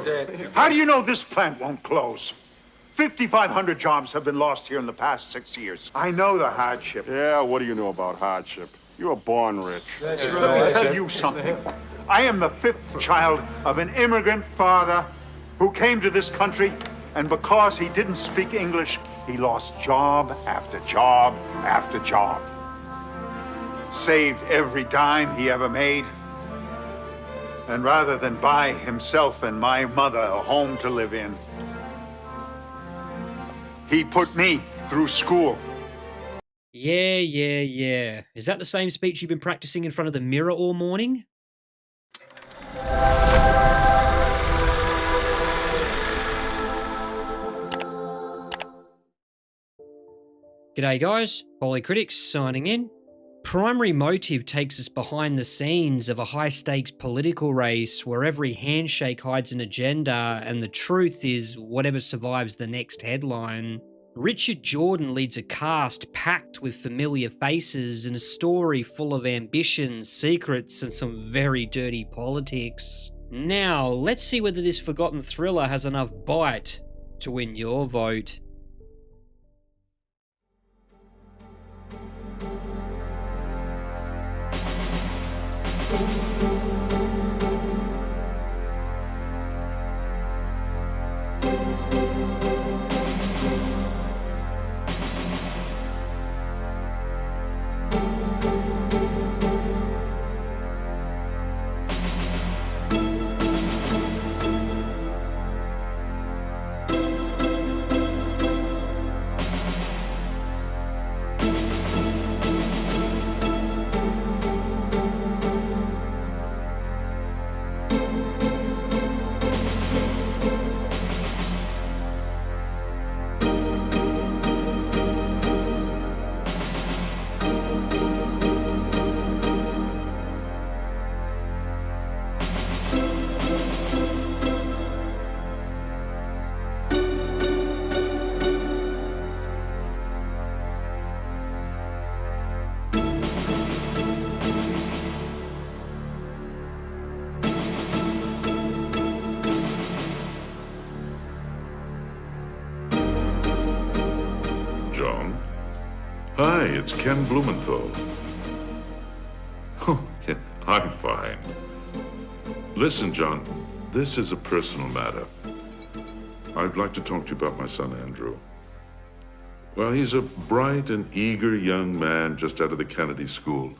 That's it. How do you know this plant won't close? 5,500 jobs have been lost here in the past 6 years. I know the hardship. Yeah, what do you know about hardship? You were born rich. That's right. Let me tell you something. I am the 5th child of an immigrant father who came to this country, and because he didn't speak English, he lost job after job after job. Saved every dime he ever made. And rather than buy himself and my mother a home to live in, he put me through school. Yeah. Is that the same speech you've been practicing in front of the mirror all morning? G'day guys, Holy Critics signing in. Primary Motive takes us behind the scenes of a high-stakes political race where every handshake hides an agenda and the truth is whatever survives the next headline. Richard Jordan leads a cast packed with familiar faces and a story full of ambitions, secrets, and some very dirty politics. Now, let's see whether this forgotten thriller has enough bite to win your vote. Hi, it's Ken Blumenthal. Oh, yeah, I'm fine. Listen, John, this is a personal matter. I'd like to talk to you about my son, Andrew. Well, he's a bright and eager young man just out of the Kennedy School.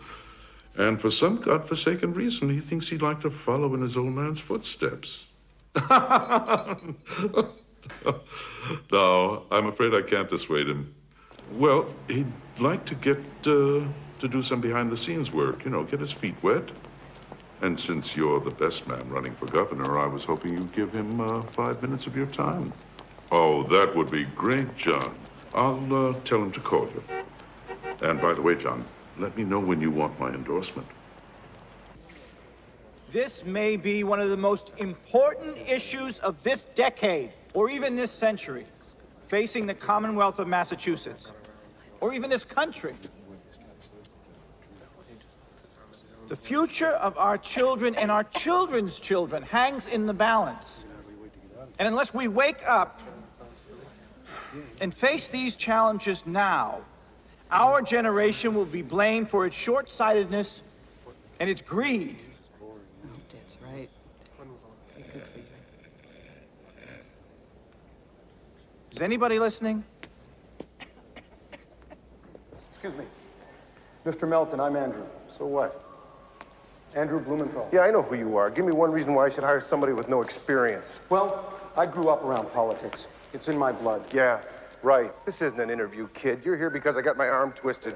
And for some godforsaken reason, he thinks he'd like to follow in his old man's footsteps. No, I'm afraid I can't dissuade him. Well, he'd like to get to do some behind-the-scenes work, get his feet wet. And since you're the best man running for governor, I was hoping you'd give him 5 minutes of your time. Oh, that would be great, John. I'll tell him to call you. And by the way, John, let me know when you want my endorsement. This may be one of the most important issues of this decade, or even this century, facing the Commonwealth of Massachusetts, or even this country. The future of our children and our children's children hangs in the balance. And unless we wake up and face these challenges now, our generation will be blamed for its short-sightedness and its greed. That's right. Is anybody listening? Excuse me. Mr. Melton, I'm Andrew. So what? Andrew Blumenthal. Yeah, I know who you are. Give me one reason why I should hire somebody with no experience. Well, I grew up around politics. It's in my blood. Yeah, right. This isn't an interview, kid. You're here because I got my arm twisted.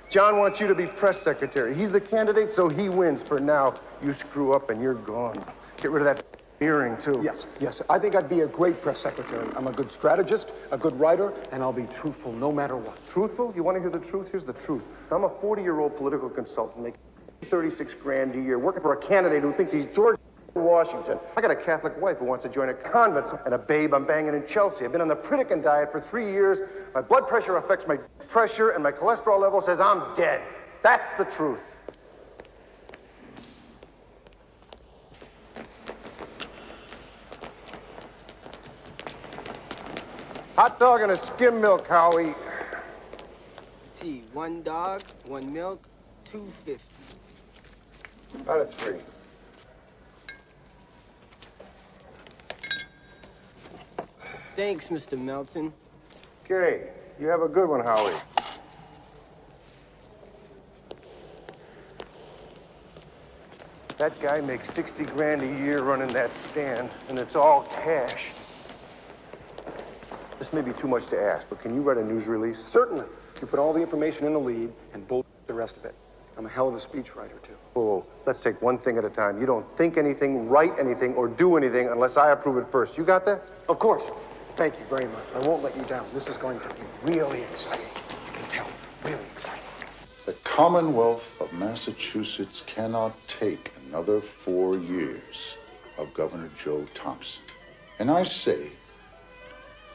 John wants you to be press secretary. He's the candidate, so he wins. For now, you screw up and you're gone. Get rid of that earring, too. Yes. I think I'd be a great press secretary. I'm a good strategist, a good writer, and I'll be truthful no matter what. Truthful? You want to hear the truth? Here's the truth. I'm a 40-year-old political consultant making 36 grand a year, working for a candidate who thinks he's George Washington. I got a Catholic wife who wants to join a convent, and a babe I'm banging in Chelsea. I've been on the Pritikin diet for 3 years. My blood pressure affects my pressure, and my cholesterol level says I'm dead. That's the truth. Hot dog and a skim milk, Howie. Let's see, 1 dog, 1 milk, $2.50. Out of 3. Thanks, Mr. Melton. Okay, you have a good one, Howie. That guy makes 60 grand a year running that stand, and it's all cash. This may be too much to ask, but can you write a news release? Certainly. You put all the information in the lead and bull the rest of it. I'm a hell of a speechwriter, too. Whoa, let's take one thing at a time. You don't think anything, write anything, or do anything unless I approve it first. You got that? Of course. Thank you very much. I won't let you down. This is going to be really exciting. I can tell. Really exciting. The Commonwealth of Massachusetts cannot take another 4 years of Governor Joe Thompson. And I say,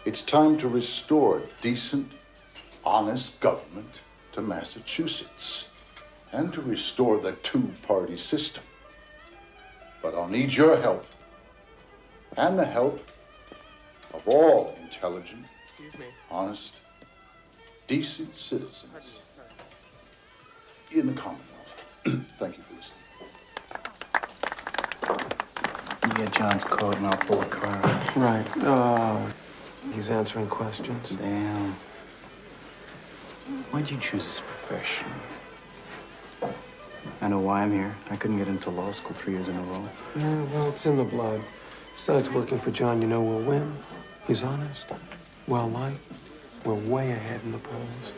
it's time to restore decent, honest government to Massachusetts and to restore the two-party system. But I'll need your help and the help of all intelligent, honest, decent citizens in the Commonwealth. Thank you for listening. Get John's coat and I'll pull the car out. Right. He's answering questions. Damn. Why'd you choose this profession? I know why I'm here. I couldn't get into law school 3 years in a row. Yeah, well, it's in the blood. Besides, working for John, you know we'll win. He's honest, well-liked. We're way ahead in the polls.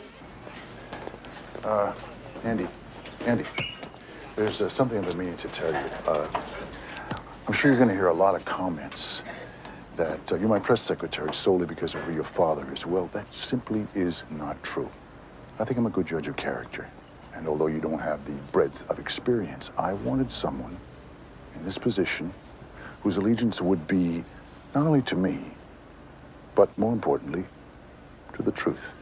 Andy, there's something I've been meaning to tell you. I'm sure you're going to hear a lot of comments that you're my press secretary solely because of who your father is. Well, that simply is not true. I think I'm a good judge of character. And although you don't have the breadth of experience, I wanted someone in this position whose allegiance would be not only to me, but more importantly, to the truth.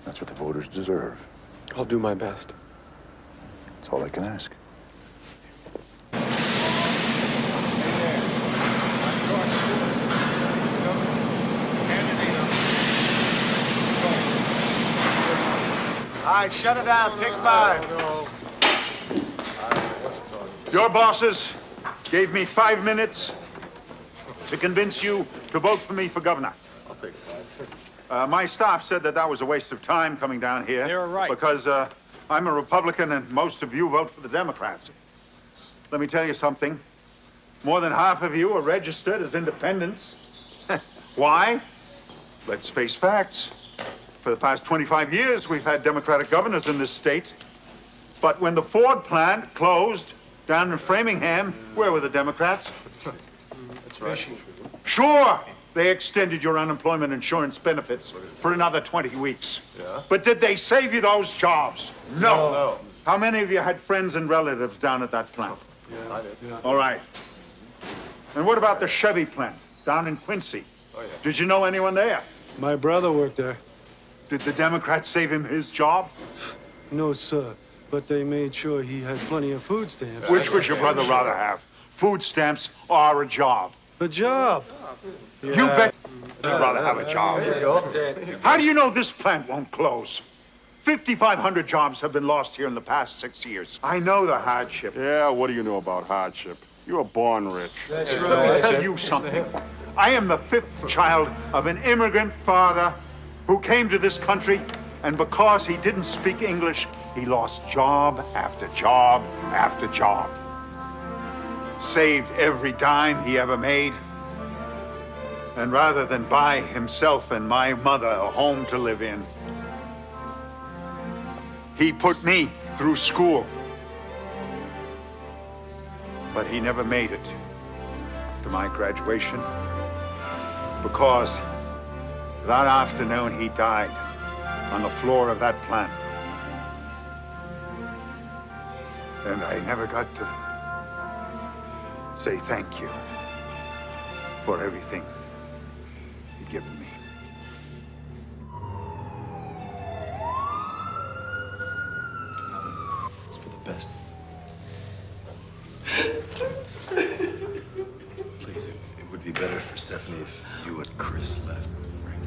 That's what the voters deserve. I'll do my best. That's all I can ask. All right, shut it down. Take 5. Your bosses gave me 5 minutes to convince you to vote for me for governor. I'll take 5. My staff said that was a waste of time coming down here. They were right. Because I'm a Republican and most of you vote for the Democrats. Let me tell you something. More than half of you are registered as independents. Why? Let's face facts. For the past 25 years, we've had Democratic governors in this state. But when the Ford plant closed down in Framingham, where were the Democrats? That's right. Sure, they extended your unemployment insurance benefits for another 20 weeks. Yeah. But did they save you those jobs? No. No. How many of you had friends and relatives down at that plant? Yeah, I did. Yeah. All right. And what about the Chevy plant down in Quincy? Oh, yeah. Did you know anyone there? My brother worked there. Did the Democrats save him his job? No, sir. But they made sure he had plenty of food stamps. Which would your brother rather have? Food stamps or a job? A job. You bet you'd rather have a job. How do you know this plant won't close? 5,500 jobs have been lost here in the past 6 years. I know the hardship. Yeah, what do you know about hardship? You were born rich. Let me tell you something. I am the 5th child of an immigrant father who came to this country, and because he didn't speak English, he lost job after job after job. Saved every dime he ever made. And rather than buy himself and my mother a home to live in, he put me through school. But he never made it to my graduation because that afternoon he died on the floor of that plant. And I never got to say thank you for everything you've given me. It's for the best. Please, it would be better for Stephanie if you and Chris left right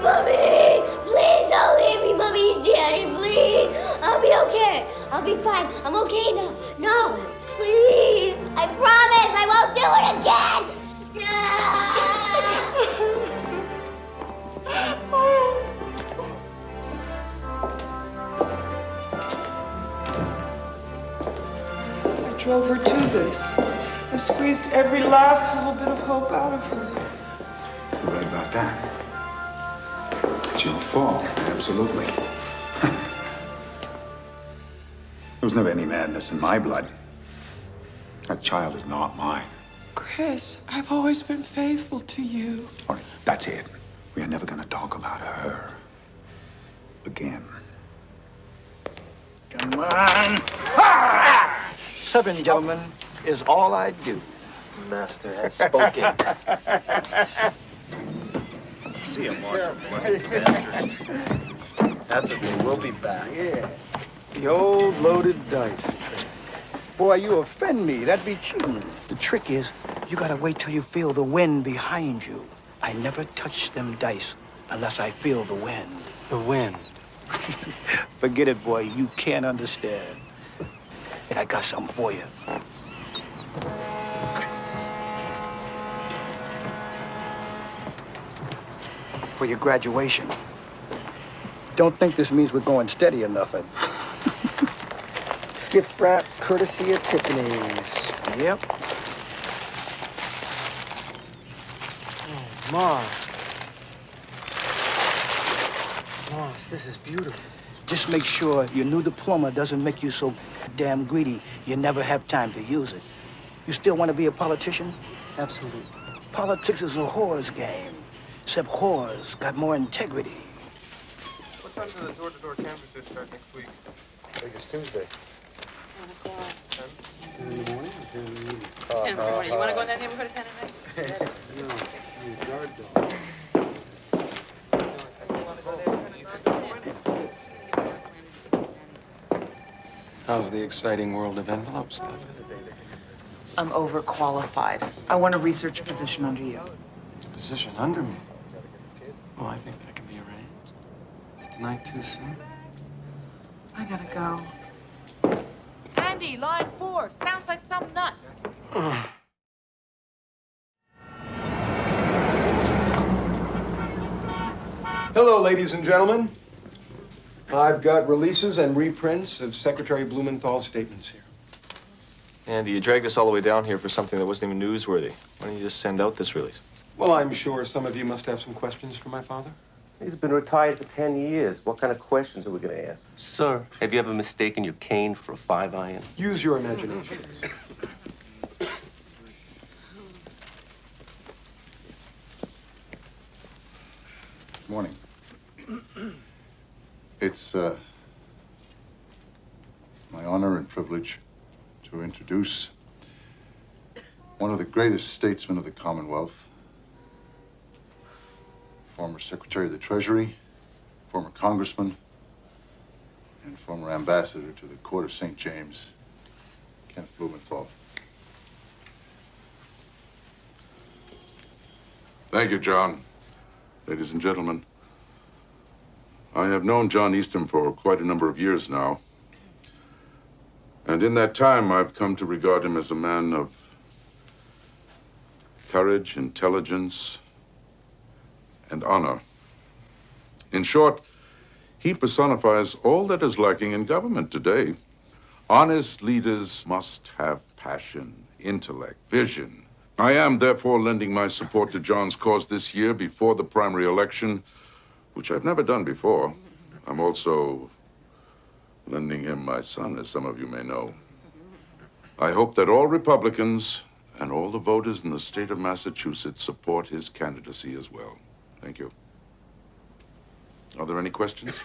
Mommy! Please don't leave me, Mommy and Daddy, please! I'll be okay. I'll be fine. I'm okay now. No, please. I promise I won't do it again! I drove her to this. I squeezed every last little bit of hope out of her. You're right about that. She'll fall, absolutely. There was never any madness in my blood. That child is not mine. Chris, I've always been faithful to you. All right, that's it. We are never gonna talk about her again. Come on. Serving, gentlemen, is all I do. Master has spoken. See you, Marshal. Bastard. That's okay. We'll be back. Yeah. The old loaded dice. Boy, you offend me. That'd be cheating. The trick is, you gotta wait till you feel the wind behind you. I never touch them dice unless I feel the wind. The wind. Forget it, boy. You can't understand. And I got something for you. For your graduation. Don't think this means we're going steady or nothing. Gift wrap courtesy of Tiffany's. Yep. Oh, Moss. Moss, this is beautiful. Just make sure your new diploma doesn't make you so damn greedy you never have time to use it. You still want to be a politician? Absolutely. Politics is a whore's game, except whores got more integrity. What time do the door-to-door canvassers start next week? I think it's Tuesday. 10 o'clock. 10 in the morning or 10 in the evening? 10 in the morning. You want to go in that neighborhood at 10 at night? No, guard dog. How's the exciting world of envelope stuff? I'm overqualified. I want a research position under you. A position under me? Well, I think that can be arranged. Is tonight too soon? I gotta go. Andy, line 4. Sounds like some nut. Hello, ladies and gentlemen. I've got releases and reprints of Secretary Blumenthal's statements here. Andy, you dragged us all the way down here for something that wasn't even newsworthy. Why don't you just send out this release? Well, I'm sure some of you must have some questions for my father. He's been retired for 10 years. What kind of questions are we going to ask? Sir, have you ever mistaken your cane for a 5-iron? Use your imaginations. Morning. It's my honor and privilege to introduce one of the greatest statesmen of the Commonwealth, former Secretary of the Treasury, former Congressman, and former Ambassador to the Court of St. James, Kenneth Blumenthal. Thank you, John. Ladies and gentlemen, I have known John Eastham for quite a number of years now. And in that time, I've come to regard him as a man of courage, intelligence, and honor. In short, he personifies all that is lacking in government today. Honest leaders must have passion, intellect, vision. I am, therefore, lending my support to John's cause this year before the primary election, which I've never done before. I'm also lending him my son, as some of you may know. I hope that all Republicans and all the voters in the state of Massachusetts support his candidacy as well. Thank you. Are there any questions?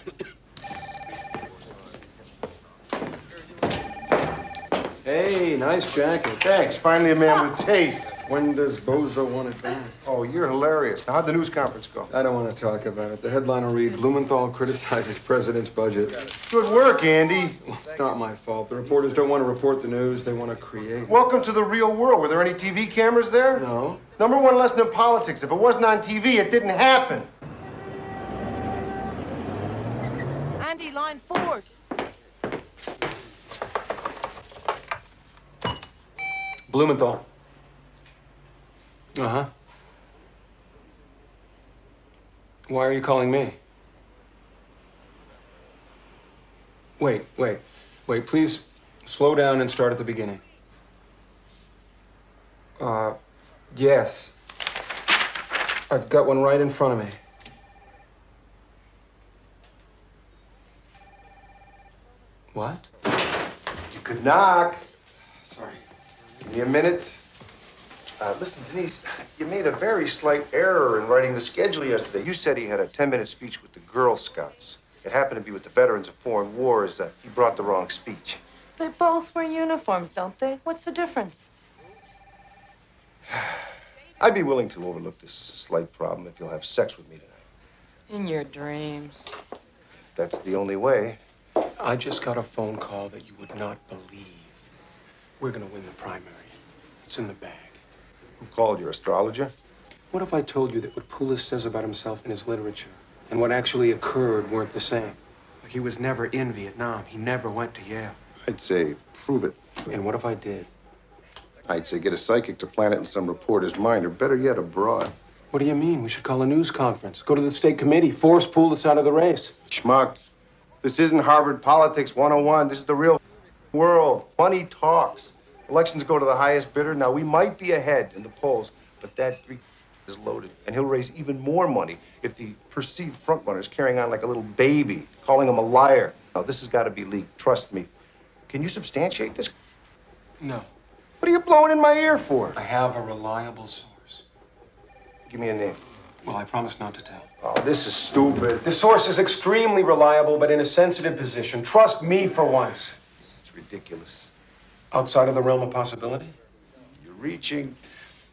Hey, nice jacket. Thanks. Finally a man with taste. When does Bozo want it back? Oh, you're hilarious. Now, how'd the news conference go? I don't want to talk about it. The headline will read, Blumenthal criticizes president's budget. Good work, Andy. Well, it's not my fault. The reporters don't want to report the news. They want to create. Welcome to the real world. Were there any TV cameras there? No. Number one lesson in politics. If it wasn't on TV, it didn't happen. line 4. Blumenthal. Uh-huh. Why are you calling me? Wait, please slow down and start at the beginning. Yes. I've got one right in front of me. What? You could knock. Sorry. Give me a minute. Listen, Denise, you made a very slight error in writing the schedule yesterday. You said he had a 10-minute speech with the Girl Scouts. It happened to be with the veterans of foreign wars. He brought the wrong speech. They both wear uniforms, don't they? What's the difference? I'd be willing to overlook this slight problem if you'll have sex with me tonight. In your dreams. That's the only way. I just got a phone call that you would not believe. We're gonna win the primary. It's in the bag. Who called, your astrologer? What if I told you that what Poulos says about himself in his literature and what actually occurred weren't the same? Like he was never in Vietnam. He never went to Yale. I'd say prove it. And what if I did? I'd say get a psychic to plant it in some reporter's mind, or better yet, abroad. What do you mean? We should call a news conference. Go to the state committee. Force Poulos out of the race. Schmuck. This isn't Harvard Politics 101. This is the real world. Money talks. Elections go to the highest bidder. Now, we might be ahead in the polls, but that Greek is loaded. And he'll raise even more money if the perceived frontrunner is carrying on like a little baby, calling him a liar. Now, this has got to be leaked. Trust me. Can you substantiate this? No. What are you blowing in my ear for? I have a reliable source. Give me a name. Well, I promise not to tell. Oh, this is stupid. The source is extremely reliable, but in a sensitive position. Trust me for once. It's ridiculous. Outside of the realm of possibility? You're reaching.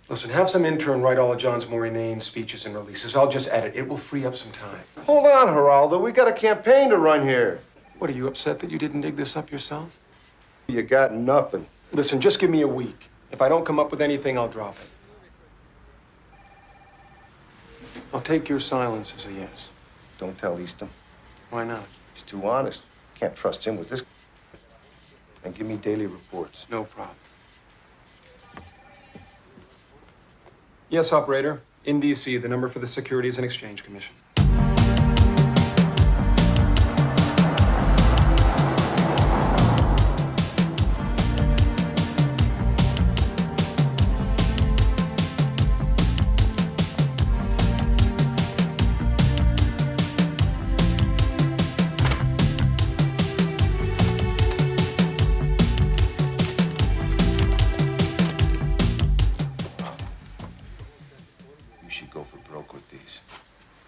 Listen, have some intern write all of John's more inane speeches and releases. I'll just edit. It will free up some time. Hold on, Geraldo. We got a campaign to run here. What, are you upset that you didn't dig this up yourself? You got nothing. Listen, just give me a week. If I don't come up with anything, I'll drop it. I'll take your silence as a yes. Don't tell Easton. Why not? He's too honest. Can't trust him with this. And give me daily reports. No problem. Yes, operator. In D.C., the number for the Securities and Exchange Commission.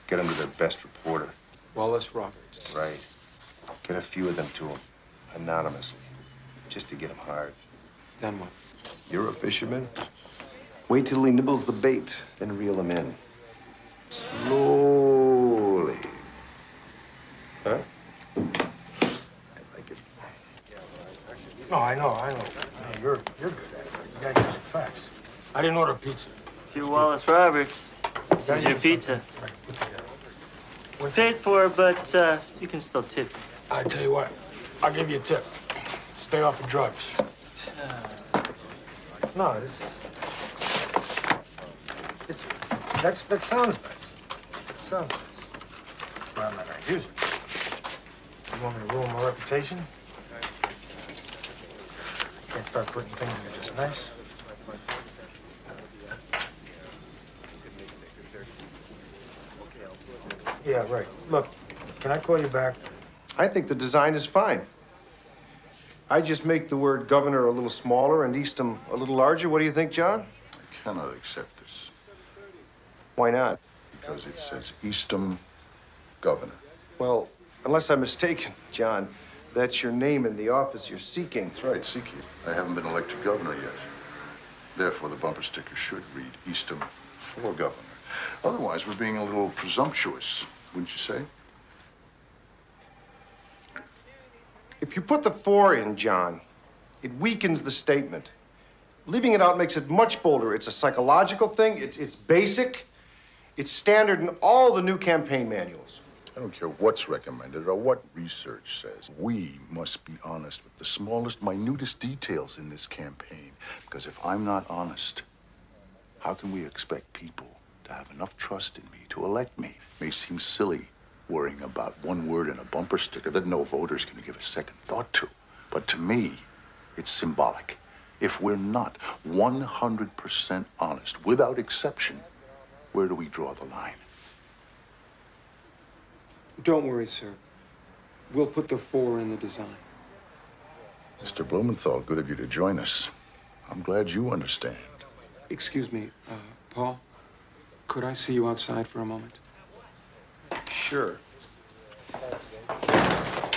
Get them to their best reporter. Wallace Roberts. Right. Get a few of them to him, anonymously, just to get him hard. Then what? You're a fisherman. Wait till he nibbles the bait, then reel him in. Slowly. Huh? I like it. No, I know. You're good at it. You gotta get some facts. I didn't order pizza. You Wallace Roberts. This is your pizza. It's paid for, but you can still tip me. I tell you what, I'll give you a tip. Stay off of drugs. No, that sounds nice. Sounds nice. But I'm not gonna use it. You want me to ruin my reputation? Can't start putting things that are just nice. Yeah, right. Look, can I call you back? I think the design is fine. I just make the word governor a little smaller and Eastham a little larger. What do you think, John? I cannot accept this. Why not? Because it says Eastham Governor. Well, unless I'm mistaken, John, that's your name in the office you're seeking. That's right, seeking. I haven't been elected governor yet. Therefore, the bumper sticker should read Eastham for governor. Otherwise, we're being a little presumptuous, wouldn't you say? If you put the 4 in, John, it weakens the statement. Leaving it out makes it much bolder. It's a psychological thing. It's basic. It's standard in all the new campaign manuals. I don't care what's recommended or what research says. We must be honest with the smallest, minutest details in this campaign. Because if I'm not honest, how can we expect people to have enough trust in me to elect me? It may seem silly worrying about one word in a bumper sticker that no voter's going to give a second thought to. But to me, it's symbolic. If we're not 100% honest, without exception, where do we draw the line? Don't worry, sir. We'll put the 4 in the design. Mr. Blumenthal, good of you to join us. I'm glad you understand. Excuse me, Paul. Could I see you outside for a moment? Sure.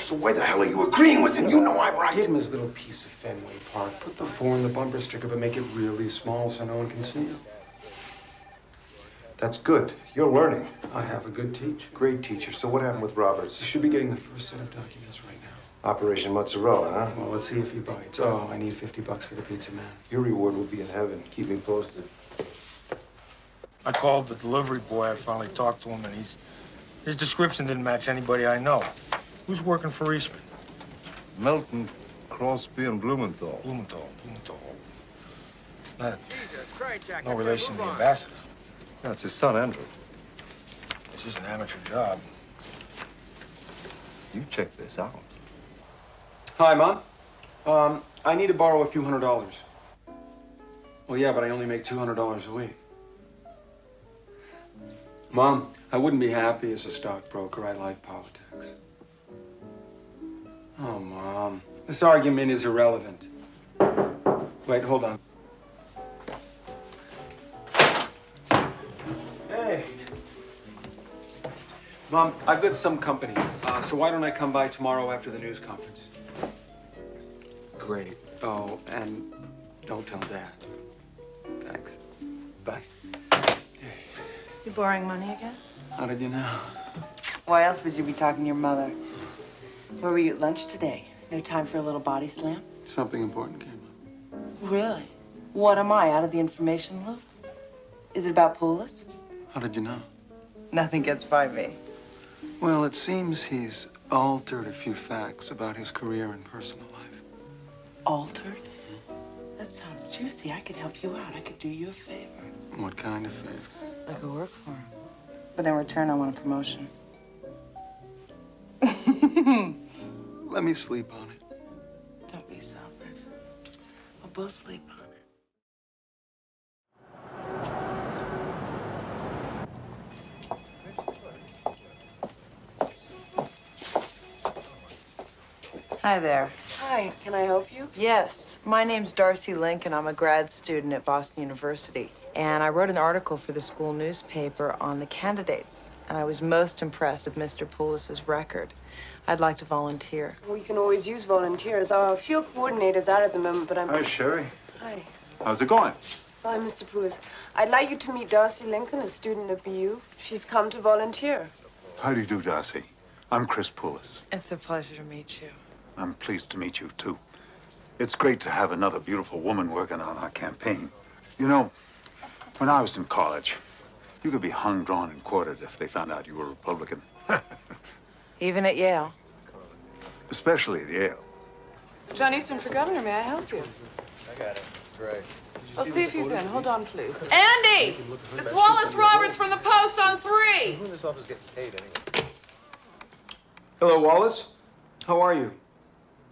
So why the hell are you agreeing with him? You know I'm right. Give him his little piece of Fenway Park. Put the 4 in the bumper sticker, but make it really small so no one can see it. That's good. You're learning. I have a good teacher. Great teacher. So what happened with Roberts? You should be getting the first set of documents right now. Operation Mozzarella, huh? Well, let's see if he bites. Oh, I need $50 for the pizza man. Your reward will be in heaven. Keep me posted. I called the delivery boy. I finally talked to him, and his description didn't match anybody I know. Who's working for Eastman? Melton, Crosby, and Blumenthal. Blumenthal. No relation to the ambassador. That's his son, Andrew. This is an amateur job. You check this out. Hi, Mom. I need to borrow a few $100. Well, yeah, but I only make $200 a week. Mom, I wouldn't be happy as a stockbroker. I like politics. Oh, Mom. This argument is irrelevant. Wait, hold on. Hey. Mom, I've got some company. So why don't I come by tomorrow after the news conference? Great. Oh, and don't tell Dad. Thanks. Bye. You borrowing money again? How did you know? Why else would you be talking to your mother? Where were you at lunch today? No time for a little body slam? Something important came up. Really? What am I, out of the information loop? Is it about Poulos? How did you know? Nothing gets by me. Well, it seems he's altered a few facts about his career and personal life. Altered? That sounds juicy. I could help you out. I could do you a favor. What kind of favor? I could work for him. But in return, I want a promotion. Let me sleep on it. Don't be selfish. We'll both sleep on it. Hi there. Hi, can I help you? Yes, my name's Darcy Lincoln. I'm a grad student at Boston University. And I wrote an article for the school newspaper on the candidates. And I was most impressed with Mr. Poulos' record. I'd like to volunteer. We can always use volunteers. Our field coordinator's out at the moment, but I'm... Hi, Sherry. Hi. How's it going? Fine, Mr. Poulos. I'd like you to meet Darcy Lincoln, a student at BU. She's come to volunteer. How do you do, Darcy? I'm Chris Poulos. It's a pleasure to meet you. I'm pleased to meet you, too. It's great to have another beautiful woman working on our campaign. You know, when I was in college, you could be hung, drawn, and quartered if they found out you were a Republican. Even at Yale? Especially at Yale. John Easton for governor, may I help you? I got it. Great. I'll see if he's in. Hold on, please. Andy! It's Wallace Roberts from the Post on 3. Who in this office gets paid anyway? Hello, Wallace. How are you?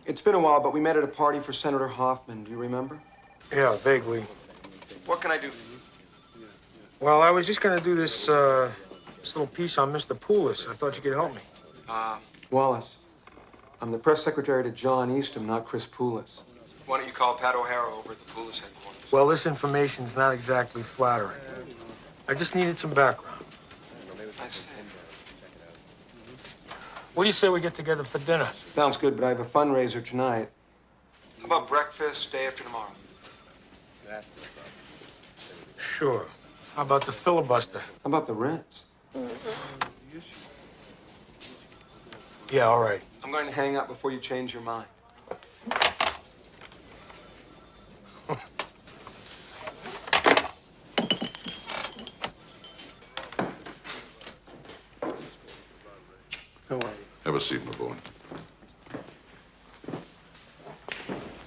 It's been a while, but we met at a party for Senator Hoffman. Do you remember? Yeah, vaguely. What can I do? Well, I was just gonna do this little piece on Mr. Poulos. I thought you could help me. Wallace, I'm the press secretary to John Easton, not Chris Poulos. Why don't you call Pat O'Hara over at the Poulos headquarters? Well, this information's not exactly flattering. I just needed some background. I see. What do you say we get together for dinner? Sounds good, but I have a fundraiser tonight. How about breakfast day after tomorrow? Sure. How about the filibuster? How about the rents? Yeah, all right. I'm going to hang out before you change your mind. a seat, my boy.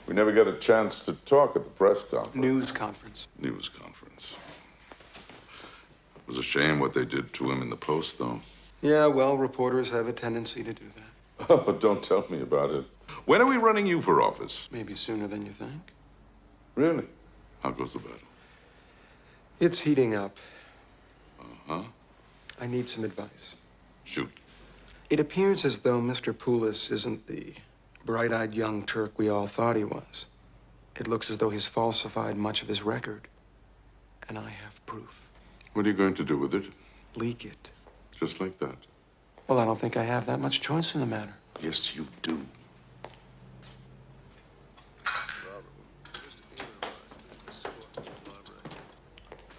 We never got a chance to talk at the press conference. News conference. News conference. It was a shame what they did to him in the Post, though. Yeah, well, reporters have a tendency to do that. Oh, don't tell me about it. When are we running you for office? Maybe sooner than you think. Really? How goes the battle? It's heating up. Uh-huh. I need some advice. Shoot. It appears as though Mr. Poulos isn't the bright-eyed young Turk we all thought he was. It looks as though he's falsified much of his record. And I have proof. What are you going to do with it? Leak it. Just like that? Well, I don't think I have that much choice in the matter. Yes, you do.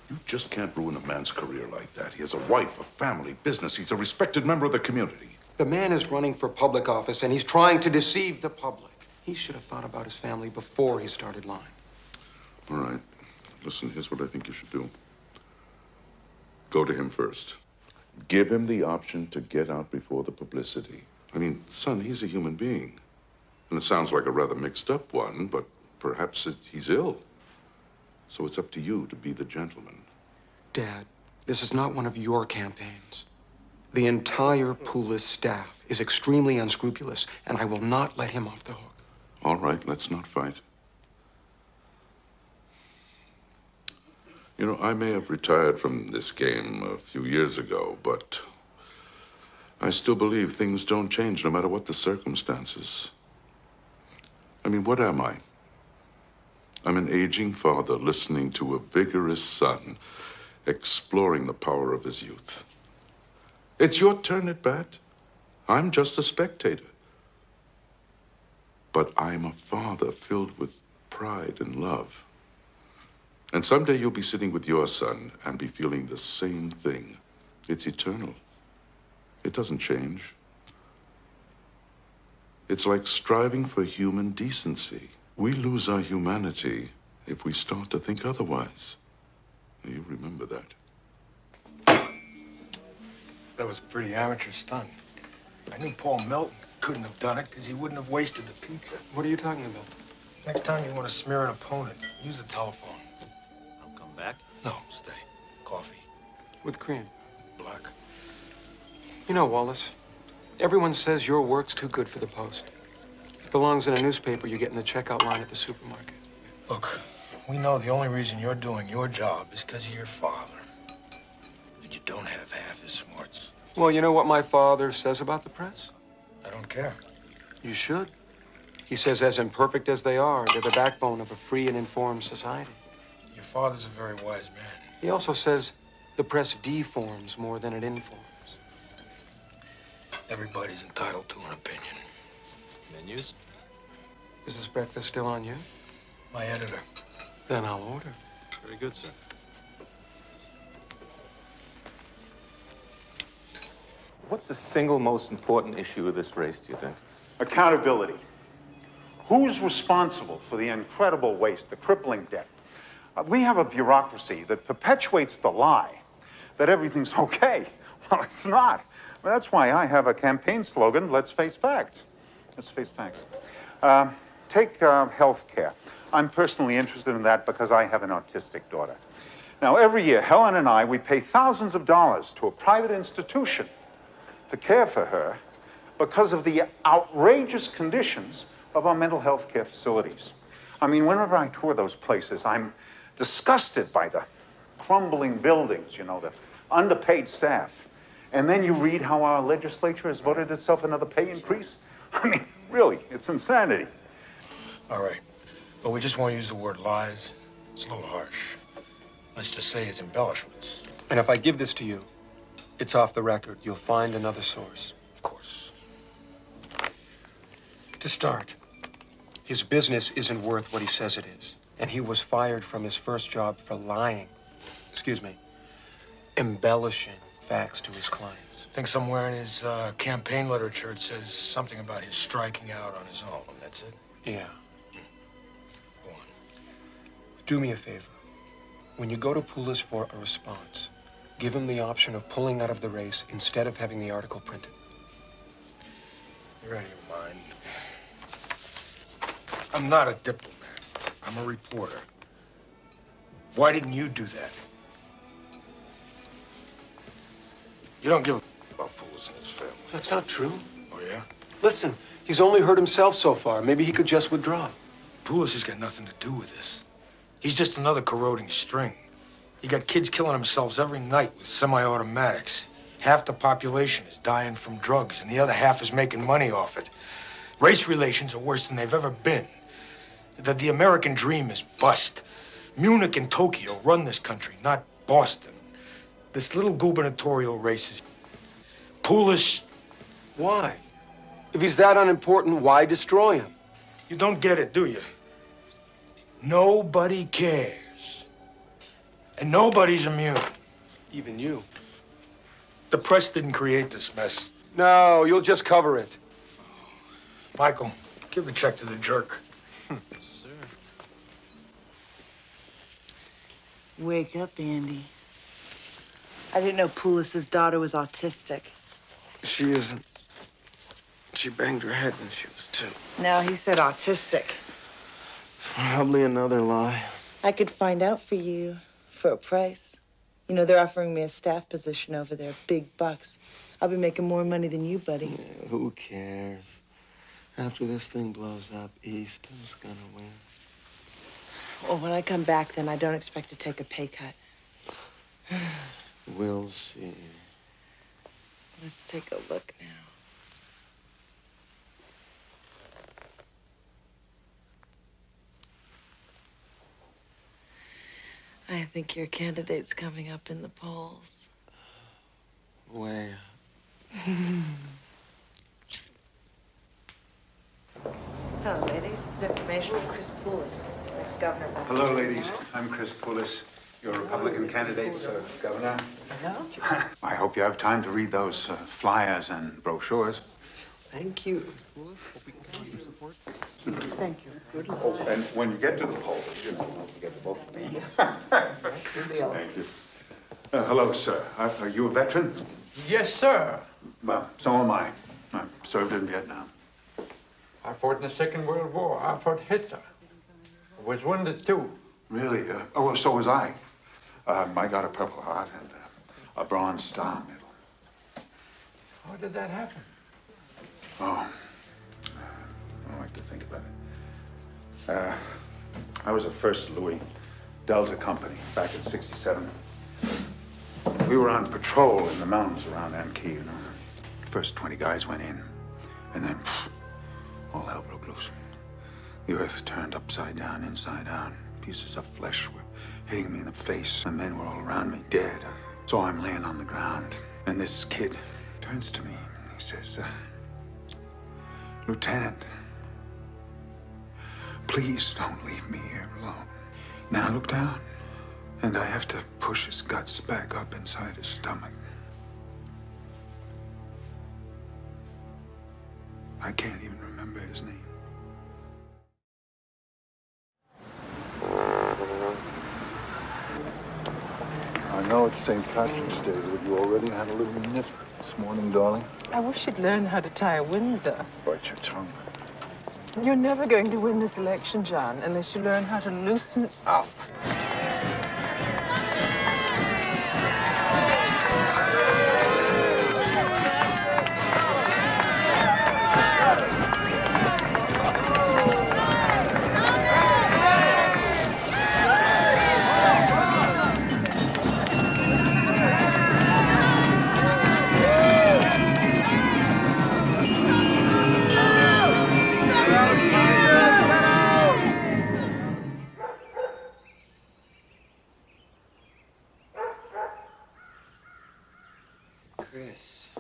You just can't ruin a man's career like that. He has a wife, a family, business. He's a respected member of the community. The man is running for public office, and he's trying to deceive the public. He should have thought about his family before he started lying. All right. Listen, here's what I think you should do. Go to him first. Give him the option to get out before the publicity. I mean, son, he's a human being. And it sounds like a rather mixed up one, but perhaps he's ill. So it's up to you to be the gentleman. Dad, this is not one of your campaigns. The entire Poulos staff is extremely unscrupulous, and I will not let him off the hook. All right, let's not fight. You know, I may have retired from this game a few years ago, but I still believe things don't change no matter what the circumstances. I mean, what am I? I'm an aging father listening to a vigorous son exploring the power of his youth. It's your turn at bat. I'm just a spectator. But I'm a father filled with pride and love. And someday you'll be sitting with your son and be feeling the same thing. It's eternal. It doesn't change. It's like striving for human decency. We lose our humanity if we start to think otherwise. You remember that. That was a pretty amateur stunt. I knew Paul Melton couldn't have done it because he wouldn't have wasted the pizza. What are you talking about? Next time you want to smear an opponent, use the telephone. I'll come back. No, stay. Coffee. With cream. Black. You know, Wallace, everyone says your work's too good for the Post. It belongs in a newspaper you get in the checkout line at the supermarket. Look, we know the only reason you're doing your job is because of your father. And you don't have half his smarts. Well, you know what my father says about the press? I don't care. You should. He says, as imperfect as they are, they're the backbone of a free and informed society. Your father's a very wise man. He also says the press deforms more than it informs. Everybody's entitled to an opinion. Menus? Is this breakfast still on you? My editor. Then I'll order. Very good, sir. What's the single most important issue of this race, do you think? Accountability. Who's responsible for the incredible waste, the crippling debt? We have a bureaucracy that perpetuates the lie that everything's okay. Well, it's not. Well, that's why I have a campaign slogan, let's face facts. Let's face facts. Take health care. I'm personally interested in that because I have an autistic daughter. Now, every year, Helen and I, we pay thousands of dollars to a private institution to care for her because of the outrageous conditions of our mental health care facilities. I mean, whenever I tour those places, I'm disgusted by the crumbling buildings, you know, the underpaid staff. And then you read how our legislature has voted itself another pay increase. I mean, really, it's insanity. All right. But we just won't use the word lies. It's a little harsh. Let's just say his embellishments. And if I give this to you, it's off the record. You'll find another source. Of course. To start, his business isn't worth what he says it is. And he was fired from his first job for lying. Excuse me. Embellishing facts to his clients. I think somewhere in his campaign literature it says something about his striking out on his own. That's it? Yeah. Go on. Do me a favor. When you go to Poulos for a response, give him the option of pulling out of the race instead of having the article printed. You're out of your mind. I'm not a diplomat. I'm a reporter. Why didn't you do that? You don't give a about Poulos and his family. That's not true. Oh, yeah? Listen, he's only hurt himself so far. Maybe he could just withdraw. Poulos has got nothing to do with this. He's just another corroding string. You got kids killing themselves every night with semi-automatics. Half the population is dying from drugs, and the other half is making money off it. Race relations are worse than they've ever been. The American dream is bust. Munich and Tokyo run this country, not Boston. This little gubernatorial race is... Poulos... Why? If he's that unimportant, why destroy him? You don't get it, do you? Nobody cares. And nobody's immune. Even you. The press didn't create this mess. No, you'll just cover it. Michael, give the check to the jerk. Sir. Wake up, Andy. I didn't know Poulos' daughter was autistic. She isn't. She banged her head when she was 2. No, he said autistic. Probably another lie. I could find out for you for a price. You know, they're offering me a staff position over there, big bucks. I'll be making more money than you, buddy. Yeah, who cares? After this thing blows up east, who's gonna win? Well, when I come back, then I don't expect to take a pay cut. We'll see. Let's take a look now. I think your candidate's coming up in the polls. Way Hello, ladies. It's information from Chris Poulos, ex-governor. Hello, ladies. I'm Chris Poulos, your Republican candidate for governor. Hello. I hope you have time to read those flyers and brochures. Thank you. Thank you. Good luck. Oh, and when you get to the polls, you know, don't forget to vote for me. Thank you. Hello, sir. Are you a veteran? Yes, sir. Well, so am I. I served in Vietnam. I fought in the Second World War. I fought Hitler. I was wounded too. Really? Oh, well, so was I. I got a Purple Heart and a Bronze Star Medal. How did that happen? Oh, I don't like to think about it. I was a First Louis Delta Company back in '67. We were on patrol in the mountains around Anki, you know. First 20 guys went in, and then all hell broke loose. The earth turned upside down, inside out. Pieces of flesh were hitting me in the face. My men were all around me, dead. So I'm laying on the ground, and this kid turns to me. He says, Lieutenant, please don't leave me here alone. Then I look down, and I have to push his guts back up inside his stomach. I can't even remember his name. I know it's St. Patrick's Day, but you already had a little nip this morning, darling. I wish you'd learn how to tie a Windsor. Bite your tongue. You're never going to win this election, John, unless you learn how to loosen up. Chris,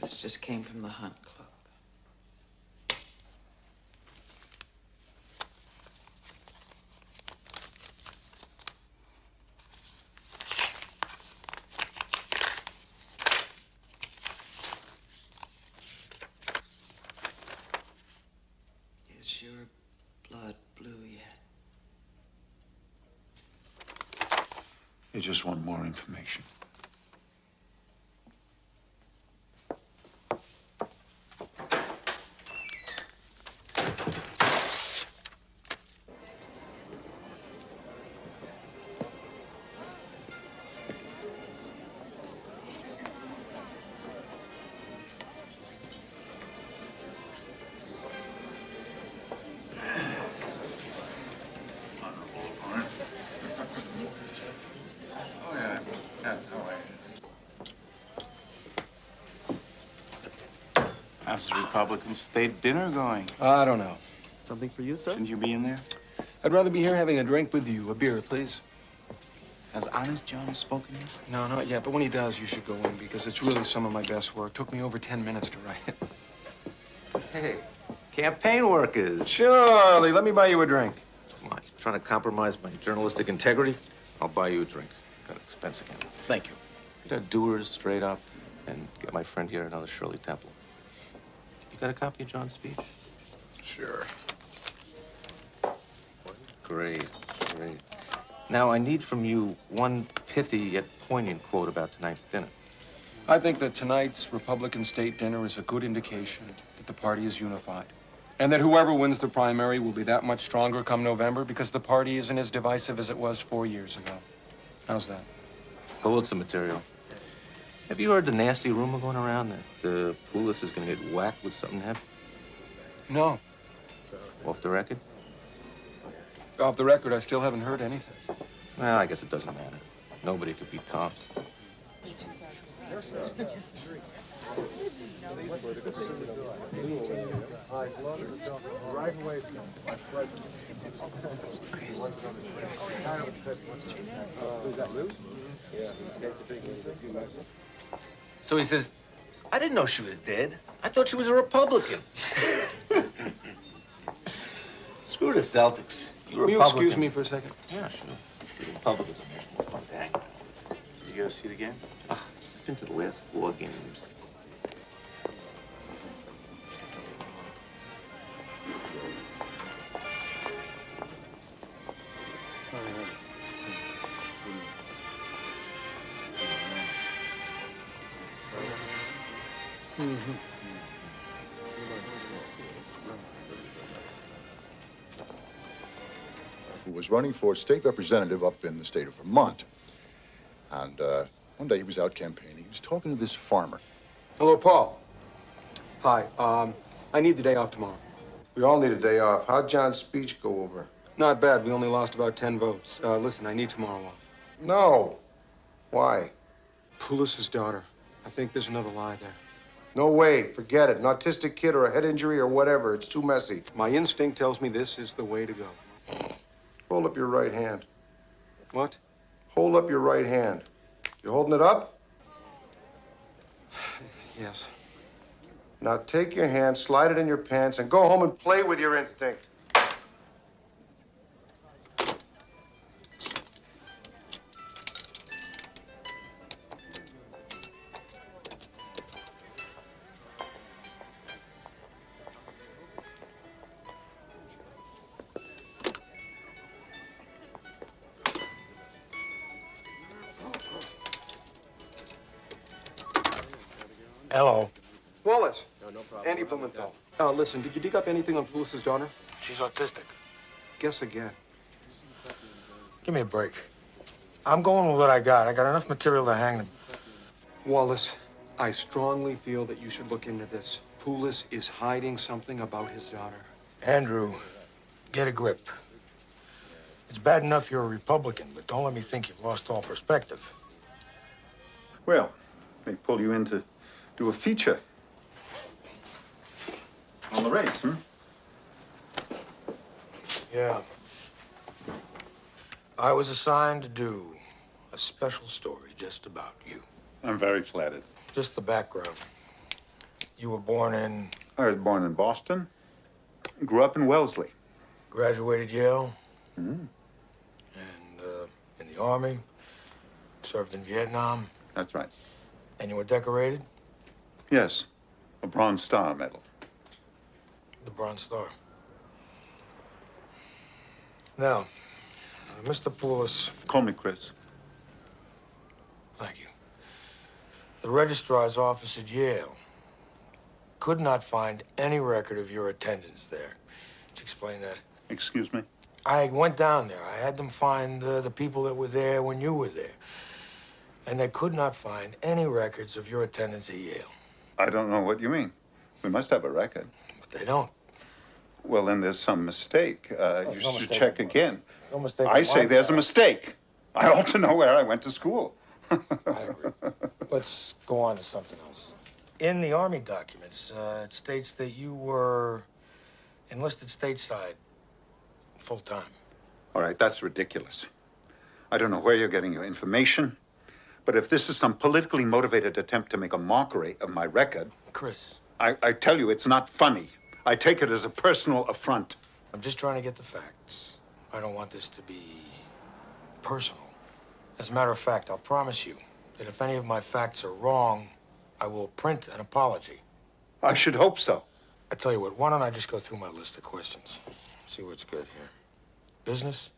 this just came from the Hunt Club. Is your blood blue yet? You just want more information. How's the Republican state dinner going? I don't know. Something for you, sir? Shouldn't you be in there? I'd rather be here having a drink with you. A beer, please. Has Honest John spoken yet? No, not yet, but when he does, you should go in because it's really some of my best work. Took me over 10 minutes to write it. Hey, campaign workers. Charlie, let me buy you a drink. Come on, you trying to compromise my journalistic integrity? I'll buy you a drink. Got an expense account. Thank you. Get our doers straight up and get my friend here another Shirley Temple. You got a copy of John's speech? Sure. Great, great. Now, I need from you one pithy yet poignant quote about tonight's dinner. I think that tonight's Republican state dinner is a good indication that the party is unified. And that whoever wins the primary will be that much stronger come November because the party isn't as divisive as it was 4 years ago. How's that? Pulitzer material. Have you heard the nasty rumor going around that Poulos is going to get whacked with something heavy? No. Off the record? Off the record, I still haven't heard anything. Well, I guess it doesn't matter. Nobody could beat Tom's. So he says, I didn't know she was dead. I thought she was a Republican. Screw the Celtics. Will you excuse me for a second? Yeah, sure. The Republicans are much more fun to hang out with. You go see it again? I've been to the last 4 games. Who was running for state representative up in the state of Vermont. And one day he was out campaigning. He was talking to this farmer. Hello, Paul. Hi. I need the day off tomorrow. We all need a day off. How'd John's speech go over? Not bad. We only lost about 10 votes. Listen, I need tomorrow off. No. Why? Poulos' daughter. I think there's another lie there. No way. Forget it. An autistic kid or a head injury or whatever. It's too messy. My instinct tells me this is the way to go. Hold up your right hand. What? Hold up your right hand. You holding it up? Yes. Now take your hand, slide it in your pants, and go home and play with your instinct. Hello. Wallace. No problem. Andy Blumenthal. Listen, did you dig up anything on Poulos' daughter? She's autistic. Guess again. Give me a break. I'm going with what I got. I got enough material to hang them. Wallace, I strongly feel that you should look into this. Poulos is hiding something about his daughter. Andrew, get a grip. It's bad enough you're a Republican, but don't let me think you've lost all perspective. Well, they pull you in to do a feature on the race, Yeah. I was assigned to do a special story just about you. I'm very flattered. Just the background. You were born in... I was born in Boston, grew up in Wellesley. Graduated Yale. Mm. And in the Army. Served in Vietnam. That's right. And you were decorated? Yes, a Bronze Star medal. The Bronze Star. Now, Mr. Poulos... Call me Chris. Thank you. The registrar's office at Yale could not find any record of your attendance there. Could you explain that? Excuse me? I went down there. I had them find the people that were there when you were there. And they could not find any records of your attendance at Yale. I don't know what you mean. We must have a record. But they don't. Well, then there's some mistake. You no should mistake check on again. No mistake. I say there's a mistake. I ought to know where I went to school. I agree. Let's go on to something else. In the Army documents, it states that you were enlisted stateside full-time. All right, that's ridiculous. I don't know where you're getting your information, but if this is some politically motivated attempt to make a mockery of my record... Chris. I tell you, it's not funny. I take it as a personal affront. I'm just trying to get the facts. I don't want this to be personal. As a matter of fact, I'll promise you that if any of my facts are wrong, I will print an apology. I should hope so. I tell you what, why don't I just go through my list of questions? See what's good here. Business?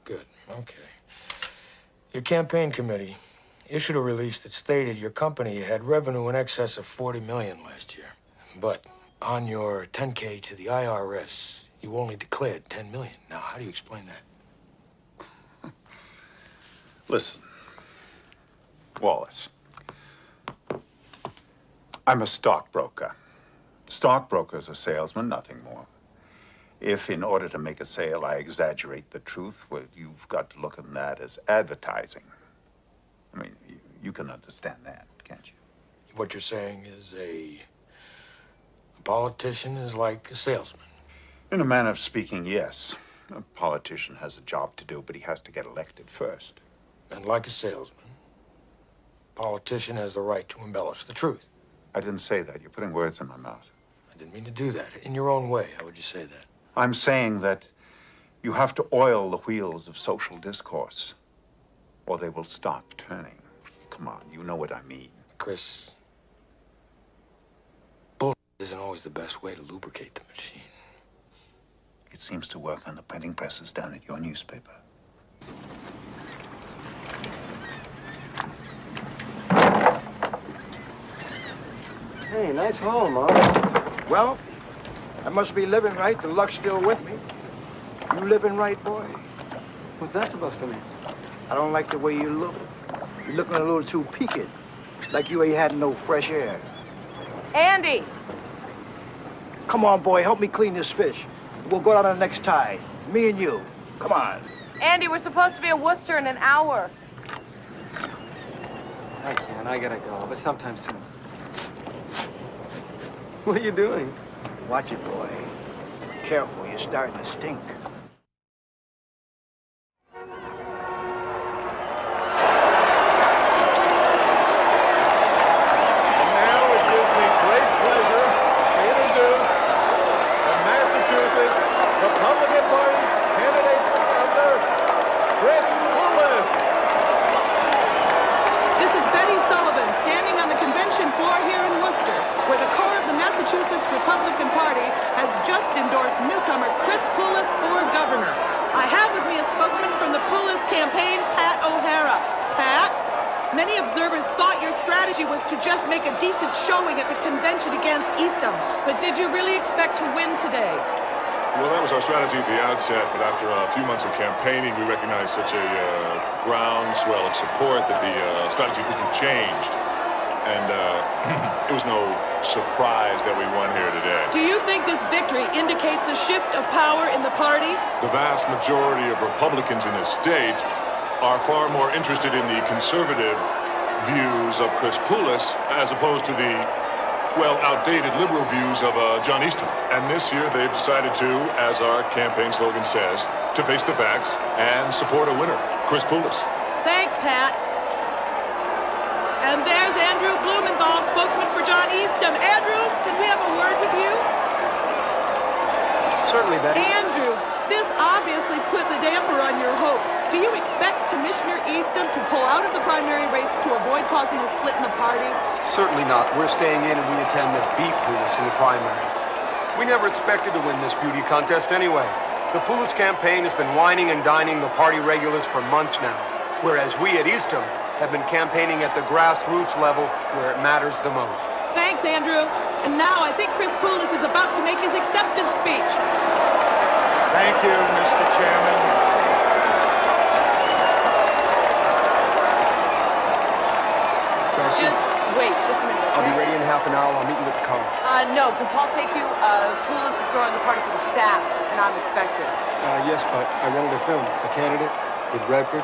Good, okay. Your campaign committee issued a release that stated your company had revenue in excess of $40 million last year. But on your 10K to the IRS, you only declared $10 million. Now, how do you explain that? Listen, Wallace, I'm a stockbroker. Stockbrokers are salesmen, nothing more. If, in order to make a sale, I exaggerate the truth, well, you've got to look at that as advertising. I mean, you can understand that, can't you? What you're saying is a politician is like a salesman. In a manner of speaking, yes. A politician has a job to do, but he has to get elected first. And like a salesman, a politician has the right to embellish the truth. I didn't say that. You're putting words in my mouth. I didn't mean to do that. In your own way, how would you say that? I'm saying that you have to oil the wheels of social discourse, or they will stop turning. Come on, you know what I mean. Chris, bull isn't always the best way to lubricate the machine. It seems to work on the printing presses down at your newspaper. Hey, nice home, Mom. Well, I must be living right. The luck's still with me. You living right, boy? What's that supposed to mean? I don't like the way you look. You're looking a little too peaked. Like you ain't had no fresh air. Andy! Come on, boy, help me clean this fish. We'll go down to the next tide. Me and you. Come on. Andy, we're supposed to be in Worcester in an hour. I can't. I gotta go, but sometime soon. What are you doing? Watch it, boy. Careful, you're starting to stink. Republican Party has just endorsed newcomer Chris Poulos for governor. I have with me a spokesman from the Poulos campaign, Pat O'Hara. Pat, many observers thought your strategy was to just make a decent showing at the convention against Eastham. But did you really expect to win today? Well, that was our strategy at the outset, but after a few months of campaigning, we recognized such a groundswell of support that the strategy quickly changed. And it was no surprise that we won here today. Do you think this victory indicates a shift of power in the party? The vast majority of Republicans in this state are far more interested in the conservative views of Chris Poulos as opposed to the, well, outdated liberal views of John Eastham. And this year they've decided to, as our campaign slogan says, to face the facts and support a winner, Chris Poulos. Thanks, Pat. And there's Andrew Blumenthal, spokesman for John Eastham. Andrew, can we have a word with you? Certainly, Betty. Andrew, this obviously puts a damper on your hopes. Do you expect Commissioner Eastham to pull out of the primary race to avoid causing a split in the party? Certainly not. We're staying in and we intend to beat Poulos in the primary. We never expected to win this beauty contest anyway. The Poulos campaign has been whining and dining the party regulars for months now, whereas we at Eastham have been campaigning at the grassroots level where it matters the most. Thanks, Andrew. And now I think Chris Poulos is about to make his acceptance speech. Thank you, Mr. Chairman. Just wait, just a minute. I'll be ready in half an hour. I'll meet you at the car. No, can Paul take you? Poulos is throwing the party for the staff, and I'm expected. Yes, but I wanted to film the candidate with Redford.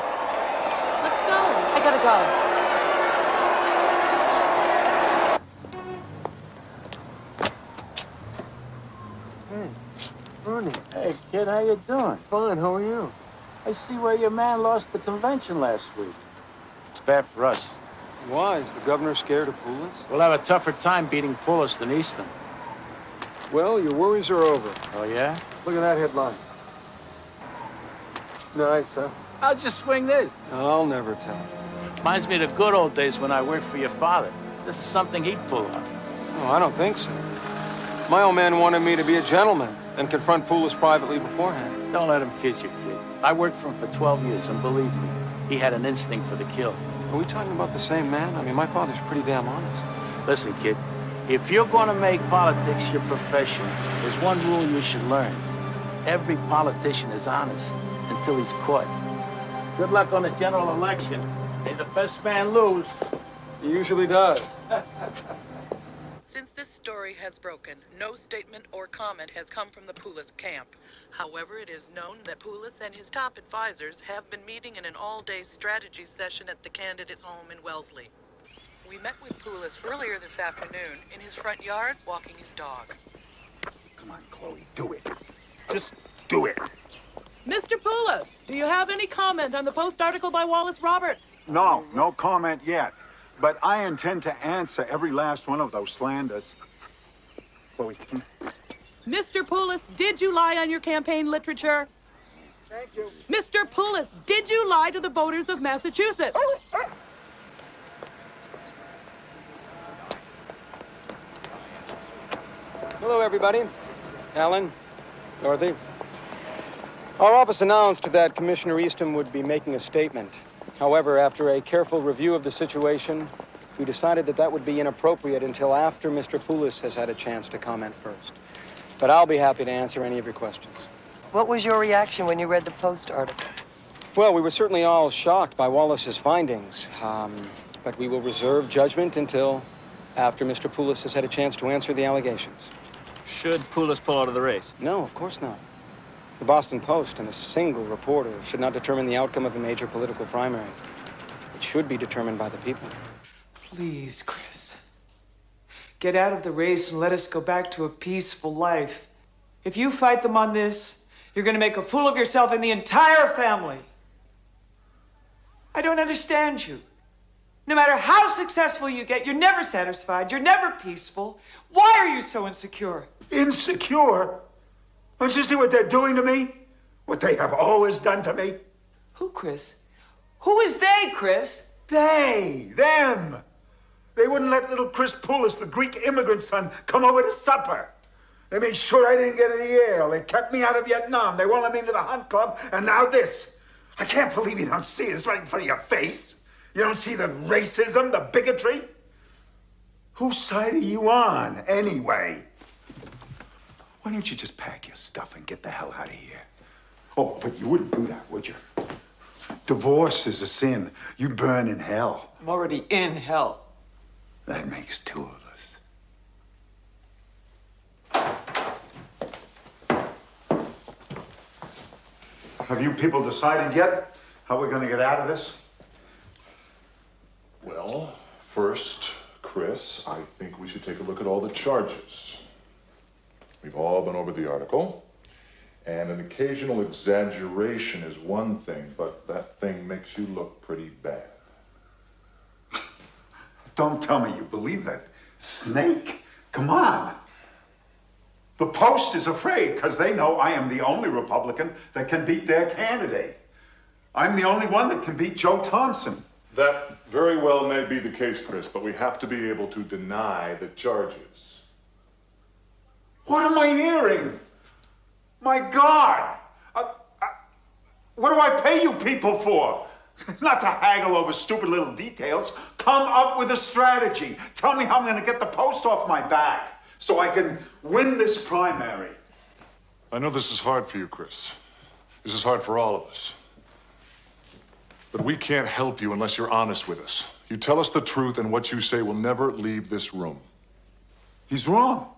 Let's go. I gotta go. Hey, kid, how you doing? Fine, how are you? I see where your man lost the convention last week. It's bad for us. Why? Is the governor scared of Poulos? We'll have a tougher time beating Poulos than Easton. Well, your worries are over. Oh, yeah? Look at that headline. Nice, huh? How'd you swing this? I'll never tell. Reminds me of the good old days when I worked for your father. This is something he'd pull off. Oh, I don't think so. My old man wanted me to be a gentleman and confront Poulos privately beforehand. Don't let him kid you, kid. I worked for him for 12 years, and believe me, he had an instinct for the kill. Are we talking about the same man? I mean, my father's pretty damn honest. Listen, kid, if you're going to make politics your profession, there's one rule you should learn. Every politician is honest until he's caught. Good luck on the general election. May the best man lose. He usually does. Since this story has broken, no statement or comment has come from the Poulos camp. However, it is known that Poulos and his top advisors have been meeting in an all-day strategy session at the candidate's home in Wellesley. We met with Poulos earlier this afternoon in his front yard walking his dog. Come on, Chloe, do it. Just do it. Mr. Poulos, do you have any comment on the Post article by Wallace Roberts? No comment yet. But I intend to answer every last one of those slanders. Chloe, come here. Mr. Poulos, did you lie on your campaign literature? Thank you. Mr. Poulos, did you lie to the voters of Massachusetts? Hello, everybody. Alan, Dorothy. Our office announced that Commissioner Easton would be making a statement. However, after a careful review of the situation, we decided that that would be inappropriate until after Mr. Poulos has had a chance to comment first. But I'll be happy to answer any of your questions. What was your reaction when you read the Post article? Well, we were certainly all shocked by Wallace's findings, but we will reserve judgment until after Mr. Poulos has had a chance to answer the allegations. Should Poulos pull out of the race? No, of course not. The Boston Post and a single reporter should not determine the outcome of a major political primary. It should be determined by the people. Please, Chris. Get out of the race and let us go back to a peaceful life. If you fight them on this, you're going to make a fool of yourself and the entire family. I don't understand you. No matter how successful you get, you're never satisfied. You're never peaceful. Why are you so insecure? Insecure? Don't you see what they're doing to me? What they have always done to me? Who, Chris? Who is they, Chris? They, them. They wouldn't let little Chris Poulos, the Greek immigrant son, come over to supper. They made sure I didn't get into Yale. They kept me out of Vietnam. They won't let me into the Hunt Club, and now this. I can't believe you don't see this right in front of your face. You don't see the racism, the bigotry? Whose side are you on, anyway? Why don't you just pack your stuff and get the hell out of here? Oh, but you wouldn't do that, would you? Divorce is a sin. You burn in hell. I'm already in hell. That makes two of us. Have you people decided yet how we're going to get out of this? Well, first, Chris, I think we should take a look at all the charges. We've all been over the article, and an occasional exaggeration is one thing, but that thing makes you look pretty bad. Don't tell me you believe that snake. Come on. The Post is afraid because they know I am the only Republican that can beat their candidate. I'm the only one that can beat Joe Thompson. That very well may be the case, Chris, but we have to be able to deny the charges. What am I hearing? My God! What do I pay you people for? Not to haggle over stupid little details. Come up with a strategy. Tell me how I'm going to get the Post off my back so I can win this primary. I know this is hard for you, Chris. This is hard for all of us. But we can't help you unless you're honest with us. You tell us the truth, and what you say will never leave this room. He's wrong.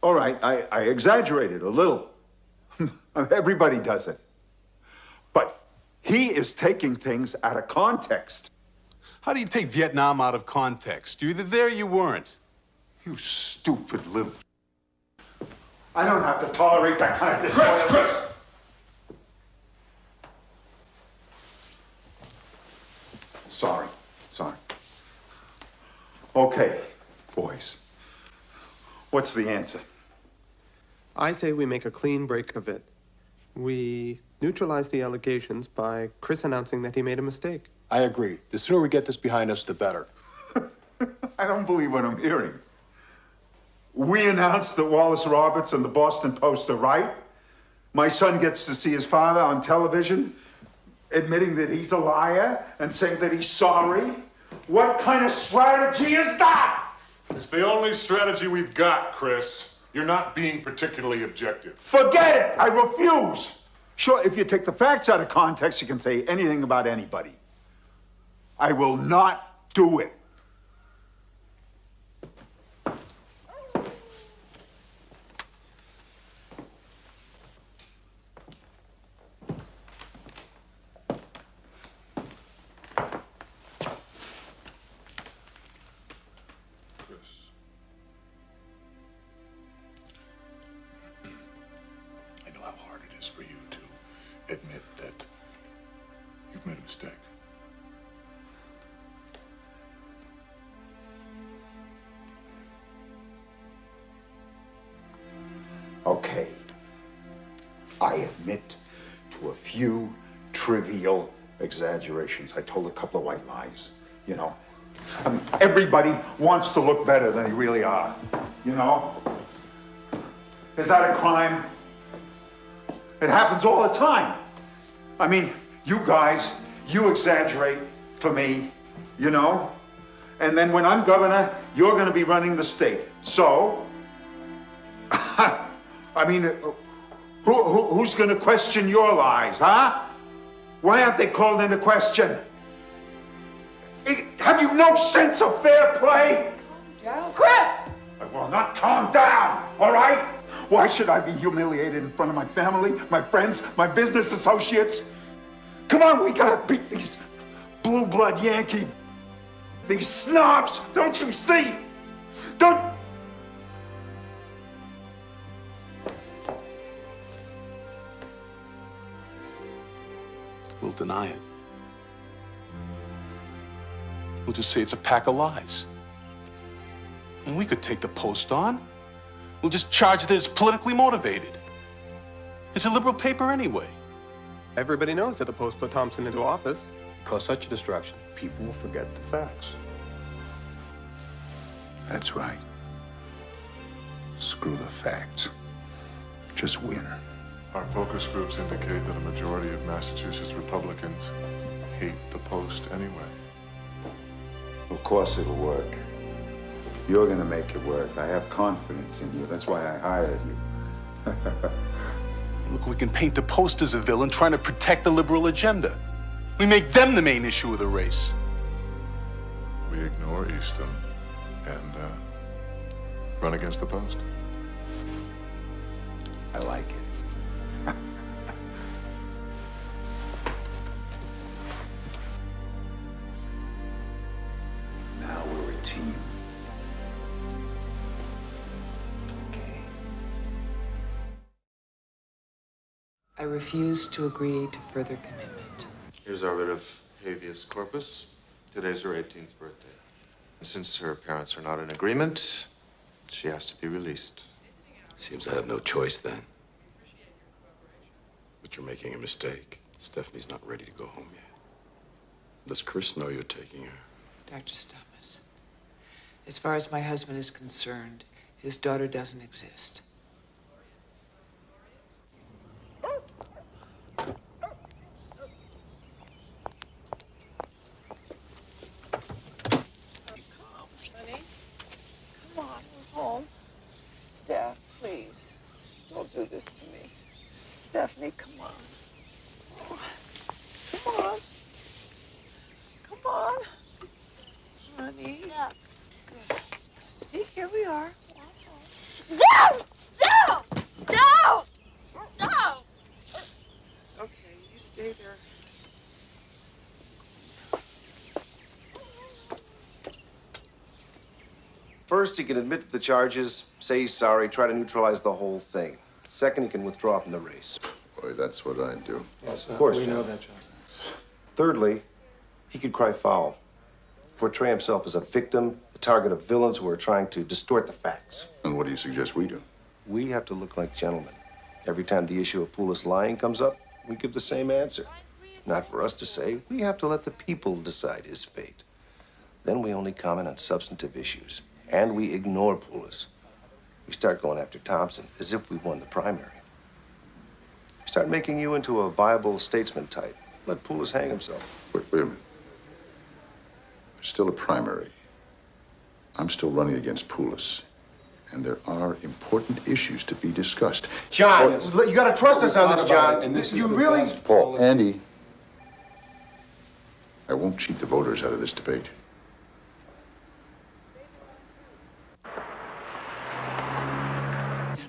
All right, I exaggerated a little. Everybody does it. But he is taking things out of context. How do you take Vietnam out of context? You're either there or you weren't. You stupid little... I don't have to tolerate that kind of disloyalty. Chris! Sorry. Okay, boys. What's the answer? I say we make a clean break of it. We neutralize the allegations by Chris announcing that he made a mistake. I agree. The sooner we get this behind us, the better. I don't believe what I'm hearing. We announced that Wallace Roberts and the Boston Post are right. My son gets to see his father on television, admitting that he's a liar and saying that he's sorry. What kind of strategy is that? It's the only strategy we've got, Chris. You're not being particularly objective. Forget it! I refuse! Sure, if you take the facts out of context, you can say anything about anybody. I will not do it. I know how hard it is for you to admit that you've made a mistake. Okay. I admit to a few trivial exaggerations. I told a couple of white lies, you know. I mean, everybody wants to look better than they really are, you know. Is that a crime? It happens all the time. I mean, you guys, you exaggerate for me, you know? And then when I'm governor, you're going to be running the state. So, I mean, who's going to question your lies, huh? Why aren't they called into question? Have you no sense of fair play? Calm down. Chris! I will not calm down, all right? Why should I be humiliated in front of my family, my friends, my business associates? Come on, we gotta beat these blue blood Yankee, these snobs. Don't you see? Don't. We'll deny it. We'll just say it's a pack of lies. And we could take the Post on. We'll just charge that it's politically motivated. It's a liberal paper anyway. Everybody knows that the Post put Thompson into office. Cause such a distraction, people will forget the facts. That's right. Screw the facts. Just win. Our focus groups indicate that a majority of Massachusetts Republicans hate the Post anyway. Of course it'll work. You're gonna make it work. I have confidence in you. That's why I hired you. Look, we can paint the Post as a villain trying to protect the liberal agenda. We make them the main issue of the race. We ignore Easton and run against the Post. I like it. Now we're a team. I refuse to agree to further commitment. Here's our writ of habeas corpus. Today's her 18th birthday. And since her parents are not in agreement, she has to be released. Seems I have no choice then. But you're making a mistake. Stephanie's not ready to go home yet. Does Chris know you're taking her? Dr. Thomas, as far as my husband is concerned, his daughter doesn't exist. Honey, come on, we're home. Steph, please, don't do this to me. Stephanie, come on. Oh, come on. Come on. Honey. Yeah. Good. See, here we are. No! No! No! No! Okay, you stay there. First, he can admit to the charges, say he's sorry, try to neutralize the whole thing. Second, he can withdraw from the race. Boy, that's what I'd do. Yes, of course, we John. know that, John. Thirdly, he could cry foul, portray himself as a victim, the target of villains who are trying to distort the facts. And what do you suggest we do? We have to look like gentlemen. Every time the issue of Poulos lying comes up, we give the same answer. It's not for us to say. We have to let the people decide his fate. Then we only comment on substantive issues. And we ignore Poulos. We start going after Thompson as if we won the primary. We start making you into a viable statesman type. Let Poulos hang himself. Wait a minute. There's still a primary. I'm still running against Poulos. And there are important issues to be discussed. John, you gotta trust us on this, John. And this you is the really... best Paul, Andy, I won't cheat the voters out of this debate. Now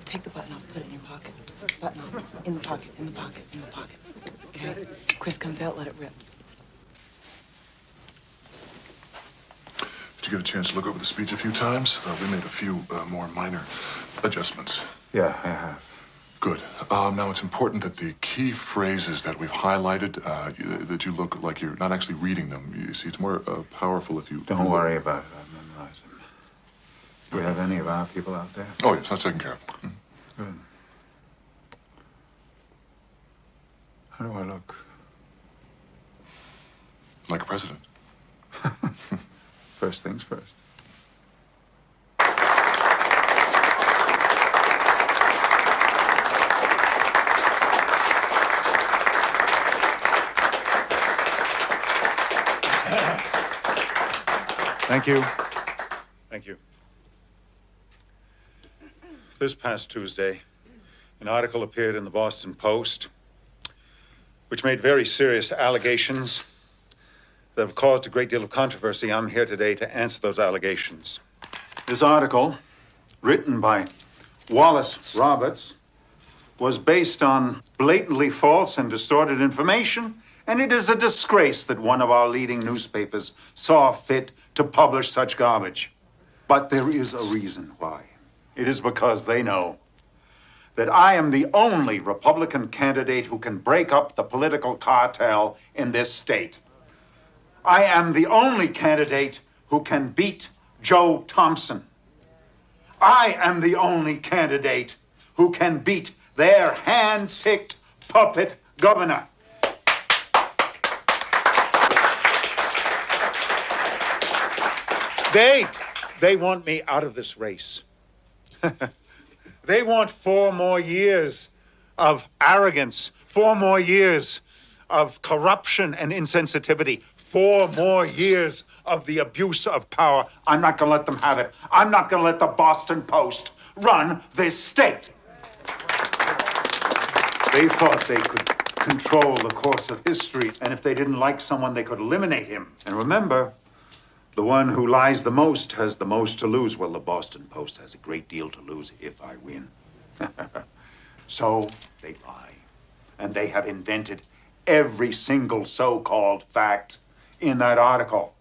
take the button off, put it in your pocket. Button off, in the pocket, in the pocket, in the pocket. Okay? Chris comes out, let it rip. Did you get a chance to look over the speech a few times? We made a few more minor adjustments. Yeah, I have. Good. Now, it's important that the key phrases that we've highlighted, that you look like you're not actually reading them. You see, it's more powerful if you... Don't worry about it. I've memorized them. Do we have any of our people out there? Oh, yes, that's taken care of. Good. How do I look? Like a president. First things first. Thank you. Thank you. This past Tuesday, an article appeared in the Boston Post, which made very serious allegations that have caused a great deal of controversy. I'm here today to answer those allegations. This article, written by Wallace Roberts, was based on blatantly false and distorted information, and it is a disgrace that one of our leading newspapers saw fit to publish such garbage. But there is a reason why. It is because they know that I am the only Republican candidate who can break up the political cartel in this state. I am the only candidate who can beat Joe Thompson. I am the only candidate who can beat their hand-picked puppet governor. They want me out of this race. They want 4 more years of arrogance, 4 more years of corruption and insensitivity, 4 more years of the abuse of power. I'm not gonna let them have it. I'm not gonna let the Boston Post run this state. They thought they could control the course of history, and if they didn't like someone, they could eliminate him. And remember, the one who lies the most has the most to lose. Well, the Boston Post has a great deal to lose if I win. So they lie. And they have invented every single so-called fact in that article.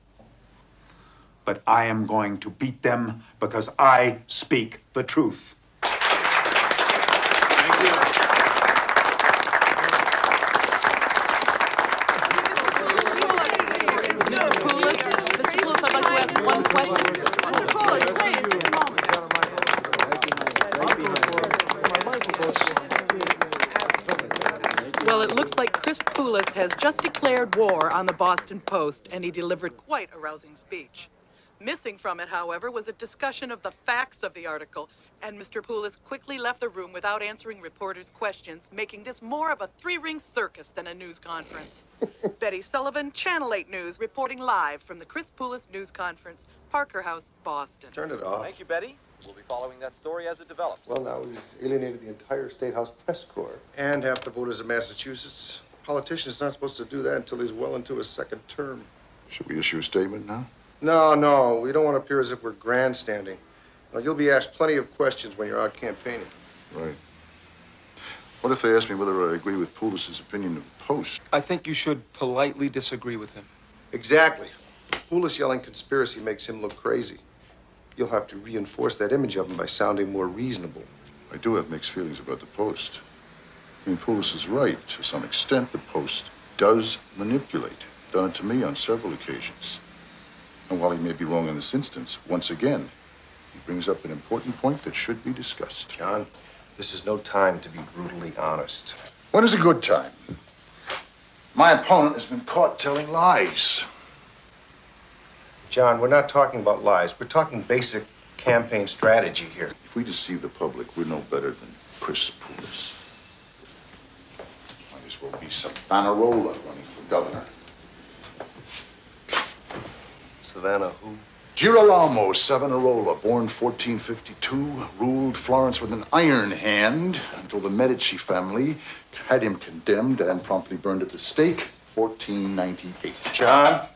But I am going to beat them because I speak the truth. Thank you. One question. Mr. Poulos, please, just a moment. Well, it looks like Chris Poulos has just declared war on the Boston Post, and he delivered quite a rousing speech. Missing from it, however, was a discussion of the facts of the article, and Mr. Poulos quickly left the room without answering reporters' questions, making this more of a 3-ring circus than a news conference. Betty Sullivan, Channel 8 News, reporting live from the Chris Poulos News Conference, Parker House, Boston. Turn it off. Thank you, Betty. We'll be following that story as it develops. Well, now he's alienated the entire State House press corps. And half the voters of Massachusetts. Politician's not supposed to do that until he's well into his 2nd term. Should we issue a statement now? No. We don't want to appear as if we're grandstanding. Now, you'll be asked plenty of questions when you're out campaigning. Right. What if they ask me whether I agree with Poulos' opinion of the Post? I think you should politely disagree with him. Exactly. Poulos yelling conspiracy makes him look crazy. you'll have to reinforce that image of him by sounding more reasonable. I do have mixed feelings about the Post. I mean, Poulos is right. To some extent, the Post does manipulate. Done it to me on several occasions. And while he may be wrong in this instance, once again, he brings up an important point that should be discussed. John, this is no time to be brutally honest. When is a good time? My opponent has been caught telling lies. John, we're not talking about lies. We're talking basic campaign strategy here. If we deceive the public, we're no better than Chris Poulos. Might as well be Savonarola running for governor. Savannah who? Girolamo Savonarola, born 1452, ruled Florence with an iron hand until the Medici family had him condemned and promptly burned at the stake, 1498. John,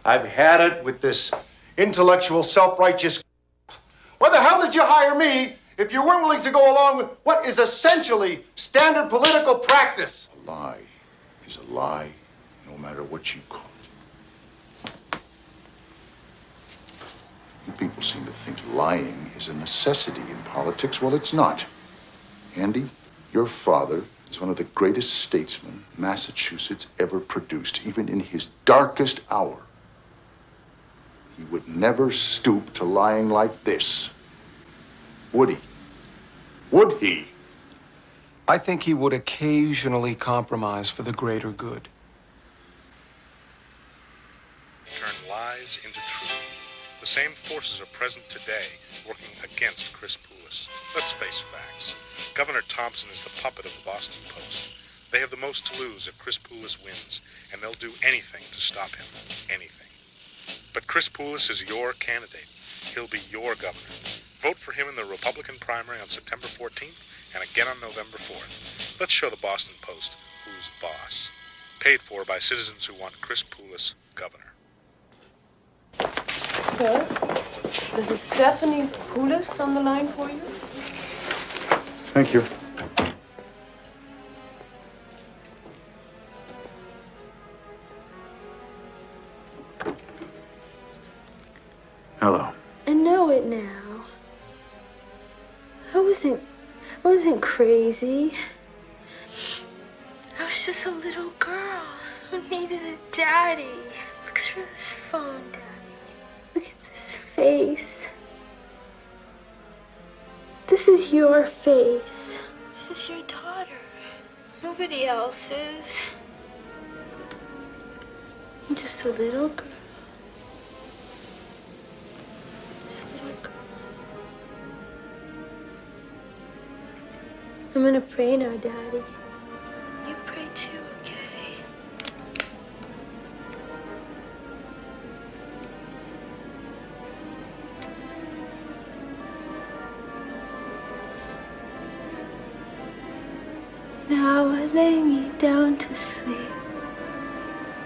I've had it with this intellectual, self-righteous. Why the hell did you hire me if you weren't willing to go along with what is essentially standard political practice? A lie is a lie, no matter what you call it. You people seem to think lying is a necessity in politics. Well, it's not. Andy, your father is one of the greatest statesmen Massachusetts ever produced. Even in his darkest hour, he would never stoop to lying like this. Would he? Would he? I think he would occasionally compromise for the greater good. Turn lies into truth. The same forces are present today working against Chris Poulos. Let's face facts. Governor Thompson is the puppet of the Boston Post. They have the most to lose if Chris Poulos wins, and they'll do anything to stop him. Anything. But Chris Poulos is your candidate. He'll be your governor. Vote for him in the Republican primary on September 14th and again on November 4th. Let's show the Boston Post who's boss. Paid for by citizens who want Chris Poulos governor. Sir, this is Stephanie Poulos on the line for you. Thank you. Hello. I know it now. I wasn't crazy. I was just a little girl who needed a daddy. Look through this phone, Daddy. Look at this face. This is your face. This is your daughter. Nobody else's. I'm just a little girl. Just a little girl. I'm gonna pray now, Daddy. You pray too, okay? Now I lay me down to sleep.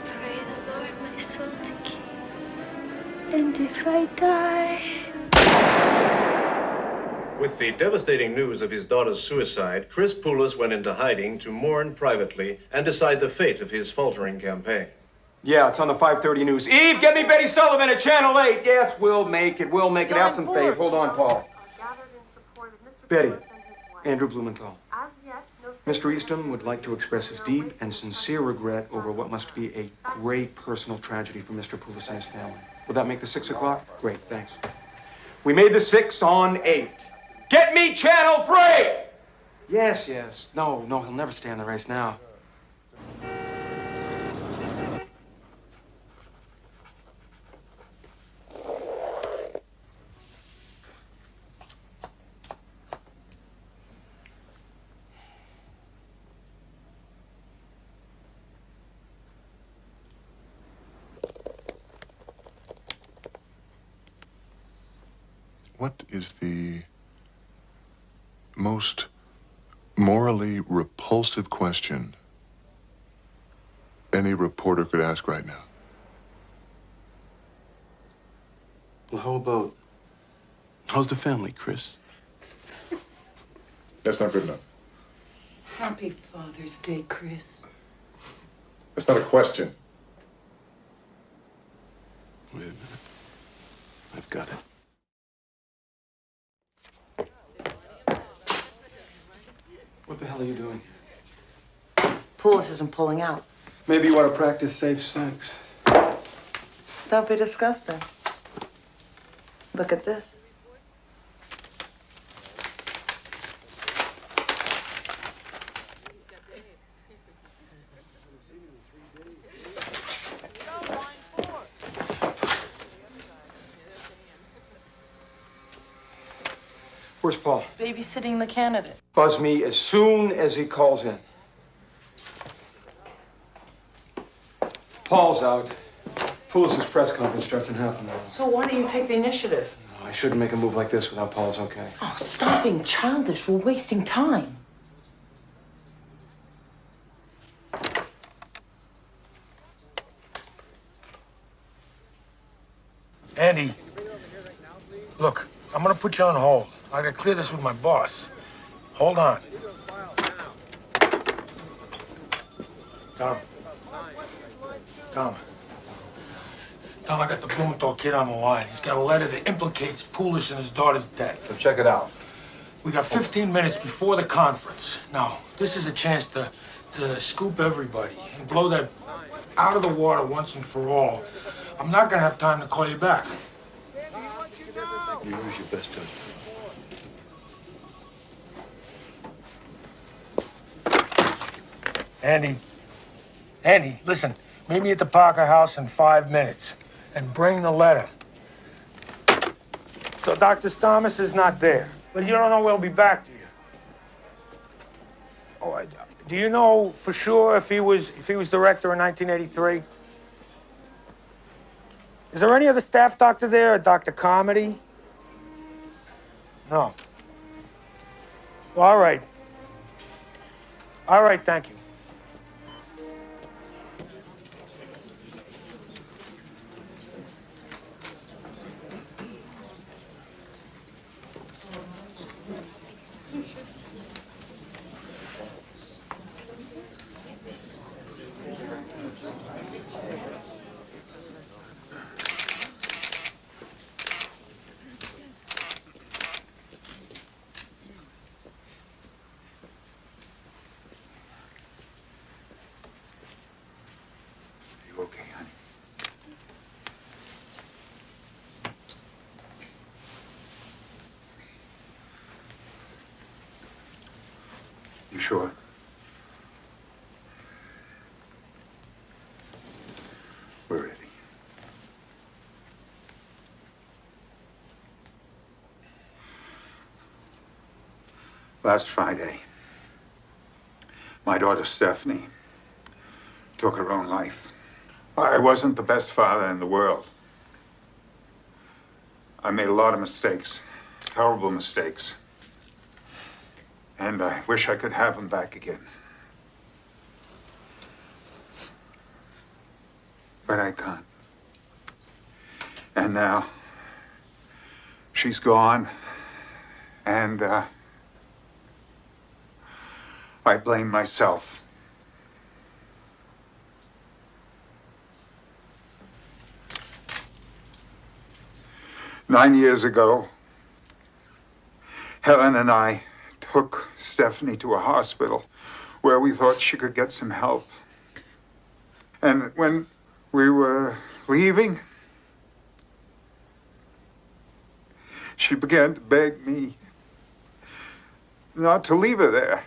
Pray the Lord my soul to keep. And if I die, With the devastating news of his daughter's suicide, Chris Poulos went into hiding to mourn privately and decide the fate of his faltering campaign. Yeah, it's on the 5:30 news. Eve, get me Betty Sullivan at Channel 8. Yes, we'll make it. We'll make it. Have some faith. Hold on, Paul. Betty, Andrew Blumenthal. Mr. Easton would like to express his deep and sincere regret over what must be a great personal tragedy for Mr. Poulos and his family. Will that make the 6 o'clock? Great, thanks. We made the 6 on 8. Get me Channel 3! Yes, yes. No, he'll never stay in the race now. What is the most morally repulsive question any reporter could ask right now? Well, how's the family, Chris? That's not good enough. Happy Father's Day, Chris. That's not a question. Wait a minute. I've got it. What the hell are you doing? Poulos isn't pulling out. Maybe you ought to practice safe sex. Don't be disgusting. Look at this. Where's Paul? Babysitting the candidate. Buzz me as soon as he calls in. Paul's out. Poulos' press conference starts in half an hour. So why don't you take the initiative? I shouldn't make a move like this without Paul's okay. Oh, stop being childish. We're wasting time. Andy, look, I'm gonna put you on hold. I gotta clear this with my boss. Hold on. Tom. Tom, I got the Blumenthal kid on the line. He's got a letter that implicates Poulos in his daughter's death. So check it out. We got 15 minutes before the conference. Now, this is a chance to scoop everybody and blow that out of the water once and for all. I'm not gonna have time to call you back. You use your best judgment. Andy, listen. Meet me at the Parker house in 5 minutes. And bring the letter. So Dr. Thomas is not there. But you don't know we'll be back, do you? Oh, do you know for sure if he was director in 1983? Is there any other staff doctor there, or Dr. Carmody? No. Well, all right. All right, thank you. You okay, honey? You sure? We're ready. Last Friday, my daughter Stephanie took her own life. I wasn't the best father in the world. I made a lot of mistakes, terrible mistakes. And I wish I could have them back again. But I can't. And now, she's gone, and I blame myself. Nine years ago, Helen and I took Stephanie to a hospital where we thought she could get some help. And when we were leaving, she began to beg me not to leave her there.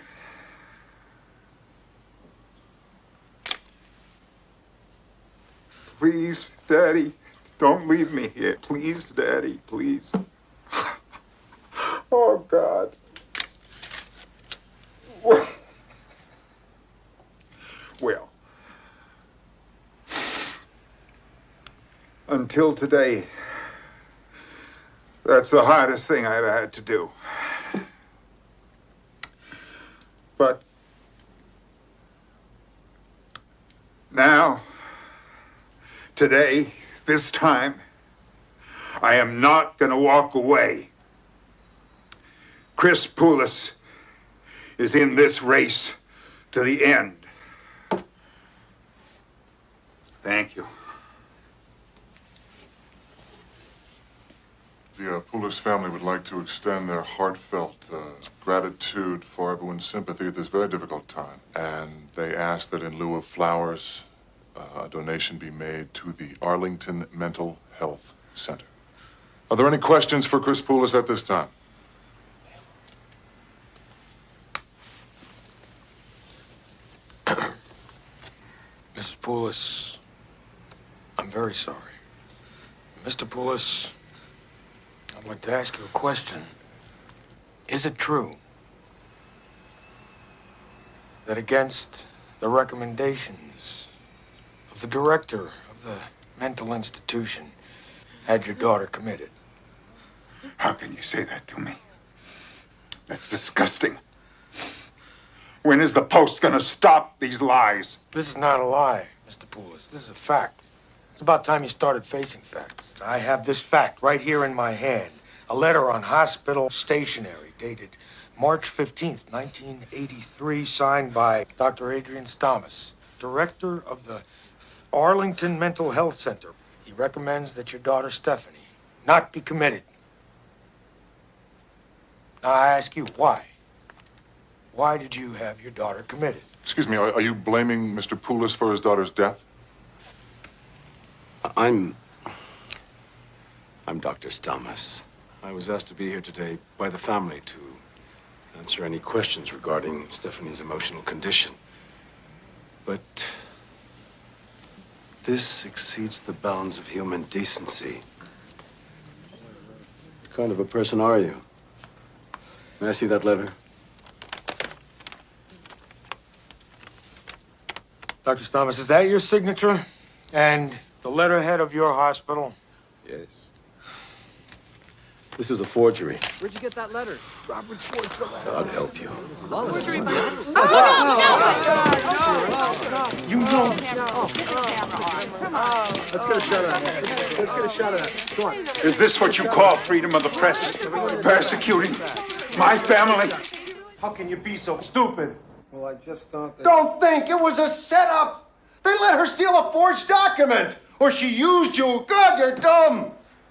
Please, Daddy, don't leave me here. Please, Daddy, please. Oh, God. Well, until today, that's the hardest thing I've had to do. But now, today, this time, I am not going to walk away. Chris Poulos is in this race to the end. Thank you. The Poulos family would like to extend their heartfelt gratitude for everyone's sympathy at this very difficult time. And they ask that in lieu of flowers, a donation be made to the Arlington Mental Health Center. Are there any questions for Chris Poulos at this time? Mrs. Poulos, I'm very sorry. Mr. Poulos, I'd like to ask you a question. Is it true that against the recommendations of the director of the mental institution, had your daughter committed? How can you say that to me? That's disgusting. When is the Post gonna stop these lies? This is not a lie, Mr. Poulos. This is a fact. It's about time you started facing facts. I have this fact right here in my hand. A letter on hospital stationery dated March 15th, 1983, signed by Dr. Adrian Thomas, director of the Arlington Mental Health Center. He recommends that your daughter Stephanie not be committed. Now I ask you, why? Why did you have your daughter committed? Excuse me, are you blaming Mr. Poulos for his daughter's death? I'm Dr. Thomas. I was asked to be here today by the family to answer any questions regarding Stephanie's emotional condition. But this exceeds the bounds of human decency. What kind of a person are you? May I see that letter? Dr. Thomas, is that your signature? And the letterhead of your hospital? Yes. This is a forgery. Where'd you get that letter? Robert's forged the letter. God help you. Forgery by You know. Let's get a shot at it. Let's get a shot at it. Come on. Is this what you call freedom of the press? Persecuting my family? How can you be so stupid? Well, I just thought that... Don't think it was a setup. They let her steal a forged document. Or she used you. God, you're dumb.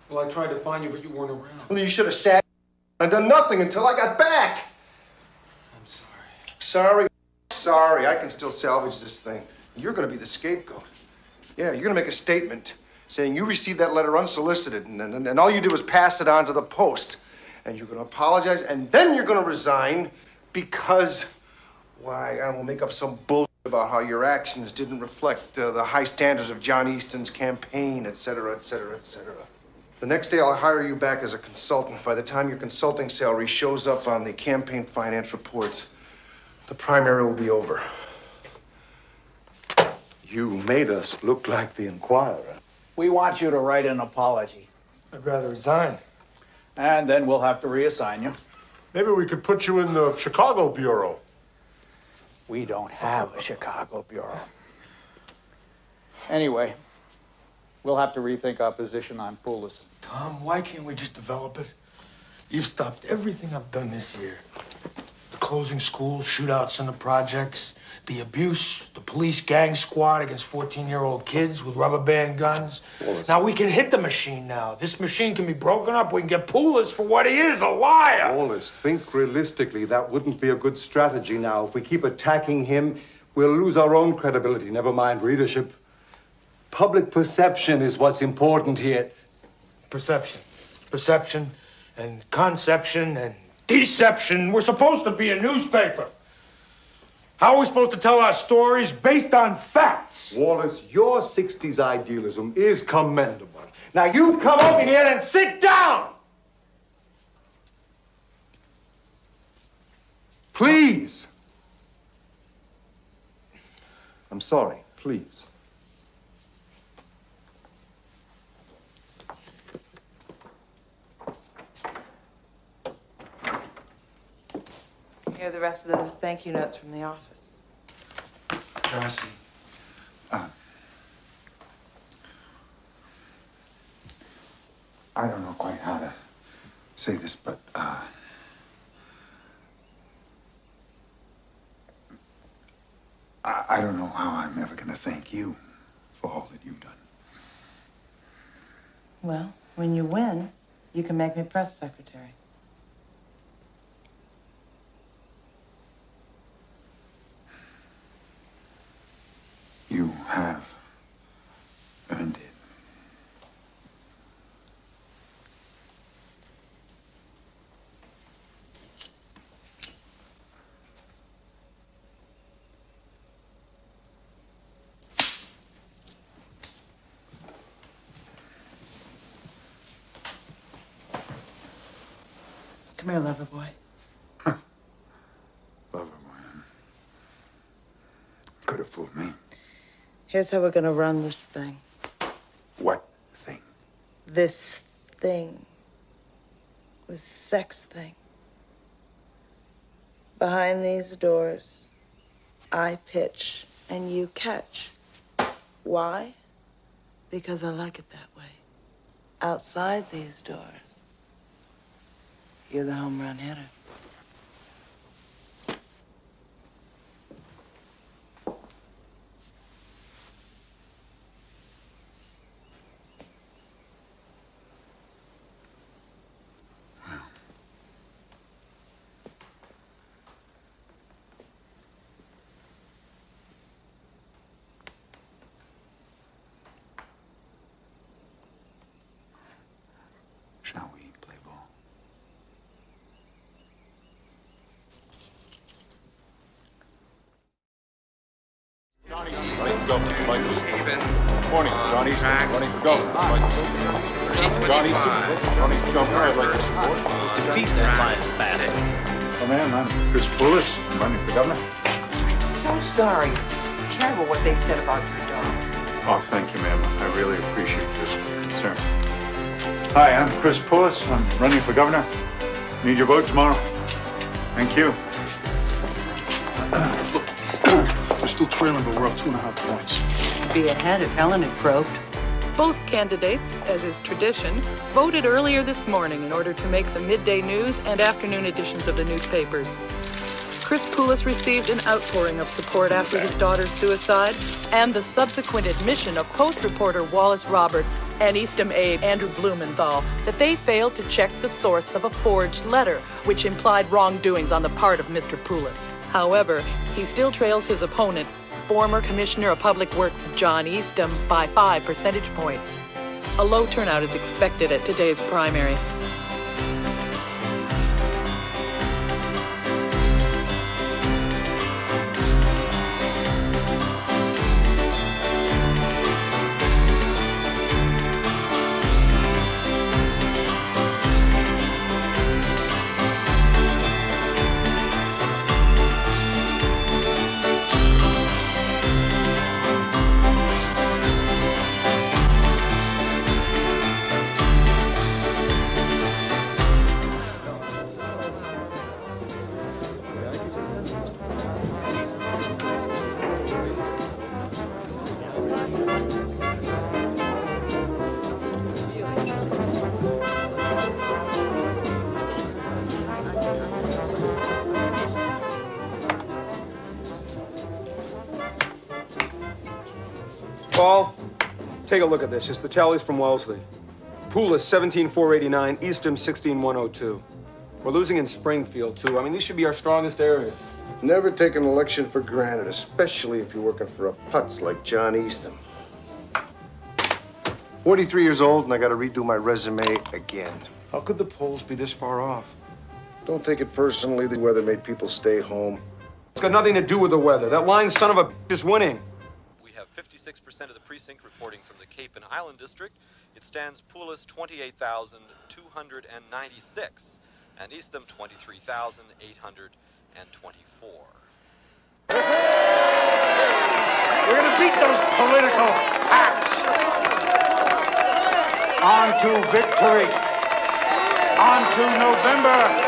Well, I tried to find you, but you weren't around. Well, you should have sat and done nothing until I got back. I'm sorry. Sorry. Sorry. I can still salvage this thing. You're going to be the scapegoat. Yeah, you're going to make a statement saying you received that letter unsolicited, and all you did was pass it on to the Post. And you're going to apologize, and then you're going to resign because, why, I will make up some bullshit about how your actions didn't reflect the high standards of John Easton's campaign, et cetera, et cetera, et cetera. The next day, I'll hire you back as a consultant. By the time your consulting salary shows up on the campaign finance reports, the primary will be over. You made us look like the Inquirer. We want you to write an apology. I'd rather resign. And then we'll have to reassign you. Maybe we could put you in the Chicago bureau. We don't have a Chicago bureau. Anyway, we'll have to rethink our position on Poulos. Tom, why can't we just develop it? You've stopped everything I've done this year. The closing schools, shootouts in the projects, the abuse, the police gang squad against 14-year-old kids with rubber band guns. Wallace. Now we can hit the machine now. This machine can be broken up. We can get Poulos for what he is, a liar. Wallace, think realistically. That wouldn't be a good strategy now. If we keep attacking him, we'll lose our own credibility, never mind readership. Public perception is what's important here. Perception. Perception and conception and deception. We're supposed to be a newspaper. How are we supposed to tell our stories based on facts? Wallace, your 60s idealism is commendable. Now you come over here and sit down! Please! I'm sorry, please. Here are the rest of the thank you notes from the office. Darcy. I don't know quite how to say this, but I don't know how I'm ever going to thank you for all that you've done. Well, when you win, You can make me press secretary. You have earned it. Come here, lover boy. Lover boy. Could have fooled me. Here's how we're gonna run this thing. What thing? This thing. This sex thing. Behind these doors, I pitch and you catch. Why? Because I like it that way. Outside these doors, you're the home run hitter. Shall we play ball? Morning, Johnny. Running for governor. Johnny, running for governor. I'd like to support. Defeat that line of batting. Oh, ma'am, I'm Chris Poulos. I'm running for governor. So sorry. Terrible what they said about your dog. Oh, thank you, ma'am. I really appreciate this concern. Hi, I'm Chris Poulos. I'm running for governor. Need your vote tomorrow. Thank you. We're still trailing, but we're up 2.5 points. Be ahead if Helen had probed. Both candidates, as is tradition, voted earlier this morning in order to make the midday news and afternoon editions of the newspapers. Chris Poulos received an outpouring of support after his daughter's suicide and the subsequent admission of Post reporter Wallace Roberts and Eastham aide Andrew Blumenthal that they failed to check the source of a forged letter, which implied wrongdoings on the part of Mr. Poulos. However, he still trails his opponent, former Commissioner of Public Works John Eastham, by 5 percentage points. A low turnout is expected at today's primary. Paul, take a look at this. It's the tallies from Wellesley. Poulos, 17,489. Eastham, 16,102. We're losing in Springfield, too. I mean, these should be our strongest areas. Never take an election for granted, especially if you're working for a putz like John Eastham. 43 years old, and I got to redo my resume again. How could the polls be this far off? Don't take it personally. The weather made people stay home. It's got nothing to do with the weather. That lying son of a is winning. We have 56% of the precinct reporting from the Cape and Island District. It stands Poulos 28,296 and Eastham 23,824. We're going to beat those political hacks. On to victory. On to November.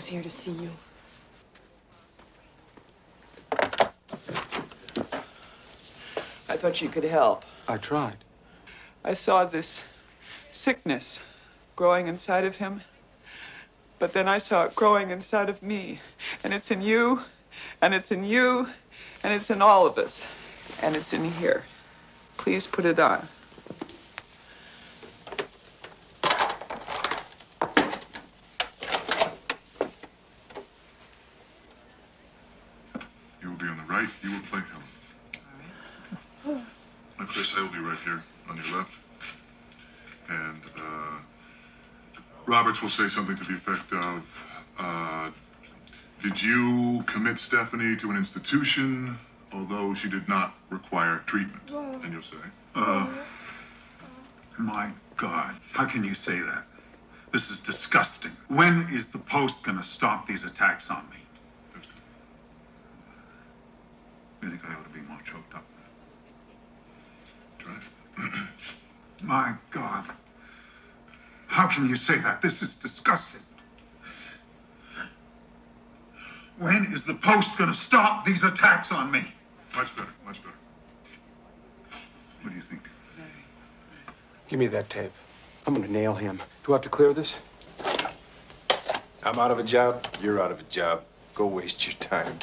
was here to see you. I thought you could help. I tried. I saw this sickness growing inside of him, but then I saw it growing inside of me. And it's in you, and it's in you, and it's in all of us, and it's in here. Please put it on. You will be on the right, you will play him. And Chris, I will be right here on your left. And Roberts will say something to the effect of, did you commit Stephanie to an institution, although she did not require treatment? And you'll say, My God, how can you say that? This is disgusting. When is the Post gonna stop these attacks on me? You think I ought to be more choked up? Try. My God. How can you say that? This is disgusting. When is the Post gonna stop these attacks on me? Much better, much better. What do you think? Give me that tape. I'm gonna nail him. Do I have to clear this? I'm out of a job. You're out of a job. Go waste your time.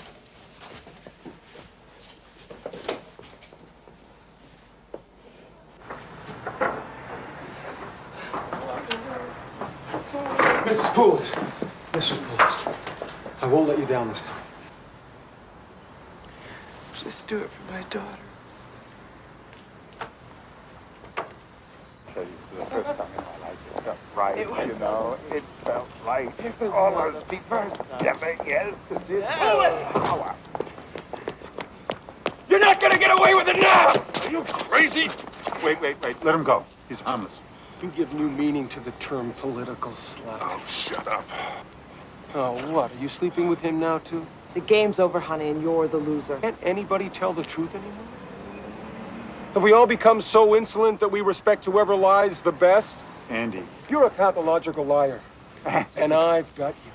Mrs. Poulos. Mrs. Poulos. I won't let you down this time. Just do it for my daughter. The first time in my life it felt right, you know. It felt right. Almost the first ever, yes, it did. Poulos! You're not gonna get away with it now! Are you crazy? Wait. Let him go. He's harmless. You give new meaning to the term political slut. Oh, shut up. Oh, what? Are you sleeping with him now, too? The game's over, honey, and you're the loser. Can't anybody tell the truth anymore? Have we all become so insolent that we respect whoever lies the best? Andy. You're a pathological liar. And I've got you.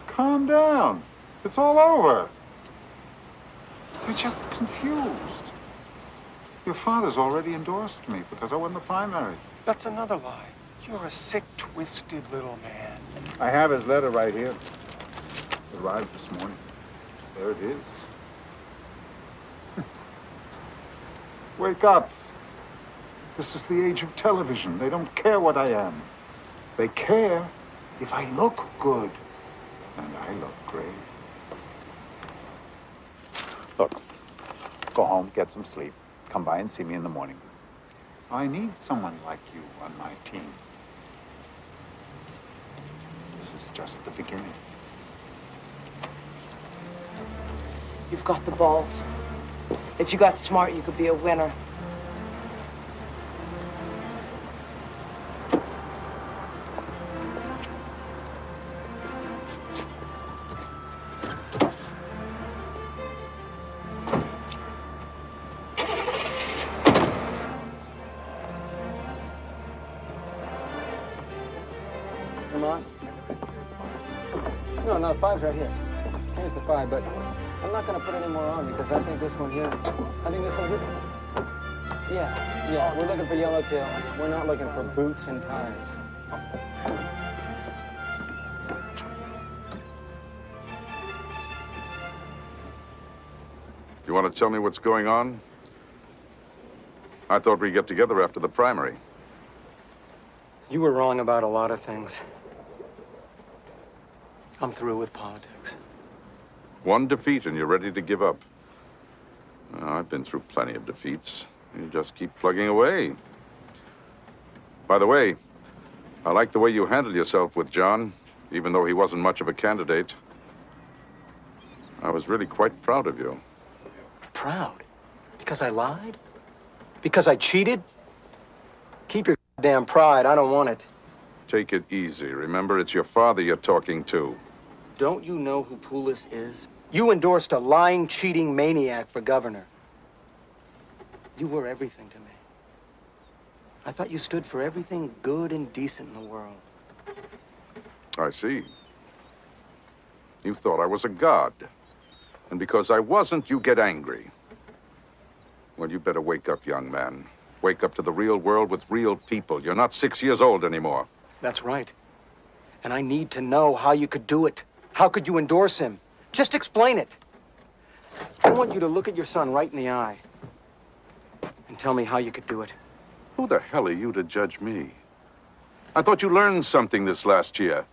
Calm down. It's all over. You're just confused. Your father's already endorsed me because I won the primary. That's another lie. You're a sick, twisted little man. I have his letter right here. It arrived this morning. There it is. Wake up. This is the age of television. They don't care what I am. They care if I look good. And I look great. Look, go home, get some sleep. Come by and see me in the morning. I need someone like you on my team. This is just the beginning. You've got the balls. If you got smart, you could be a winner. Come on. No, 5's right here. Here's the 5, but I'm not gonna put any more on because I think this one here, Yeah, we're looking for yellowtail. We're not looking for boots and ties. You want to tell me what's going on? I thought we'd get together after the primary. You were wrong about a lot of things. I'm through with politics. One defeat and you're ready to give up. I've been through plenty of defeats. You just keep plugging away. By the way, I like the way you handled yourself with John, even though he wasn't much of a candidate. I was really quite proud of you. Proud? Because I lied? Because I cheated? Keep your damn pride. I don't want it. Take it easy. Remember, it's your father you're talking to. Don't you know who Poulos is? You endorsed a lying, cheating maniac for governor. You were everything to me. I thought you stood for everything good and decent in the world. I see. You thought I was a god. And because I wasn't, you get angry. Well, you better wake up, young man. Wake up to the real world with real people. You're not 6 years old anymore. That's right. And I need to know how you could do it. How could you endorse him? Just explain it. I want you to look at your son right in the eye and tell me how you could do it. Who the hell are you to judge me? I thought you learned something this last year.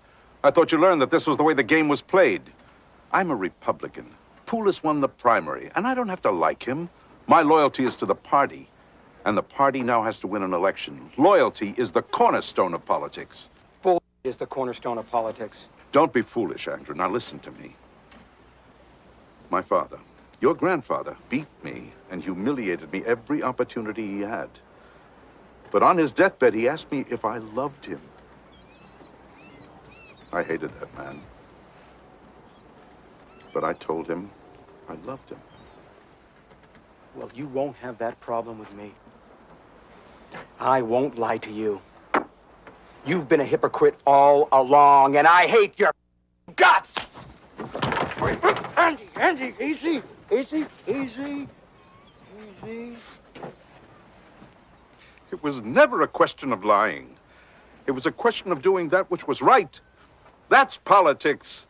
I thought you learned that this was the way the game was played. I'm a Republican. Poulos won the primary, and I don't have to like him. My loyalty is to the party, and the party now has to win an election. Loyalty is the cornerstone of politics. Bull is the cornerstone of politics. Don't be foolish, Andrew. Now listen to me. My father, your grandfather, beat me and humiliated me every opportunity he had. But on his deathbed, he asked me if I loved him. I hated that man. But I told him I loved him. Well, you won't have that problem with me. I won't lie to you. You've been a hypocrite all along, and I hate your guts! Andy, easy, easy, easy, easy. It was never a question of lying. It was a question of doing that which was right. That's politics.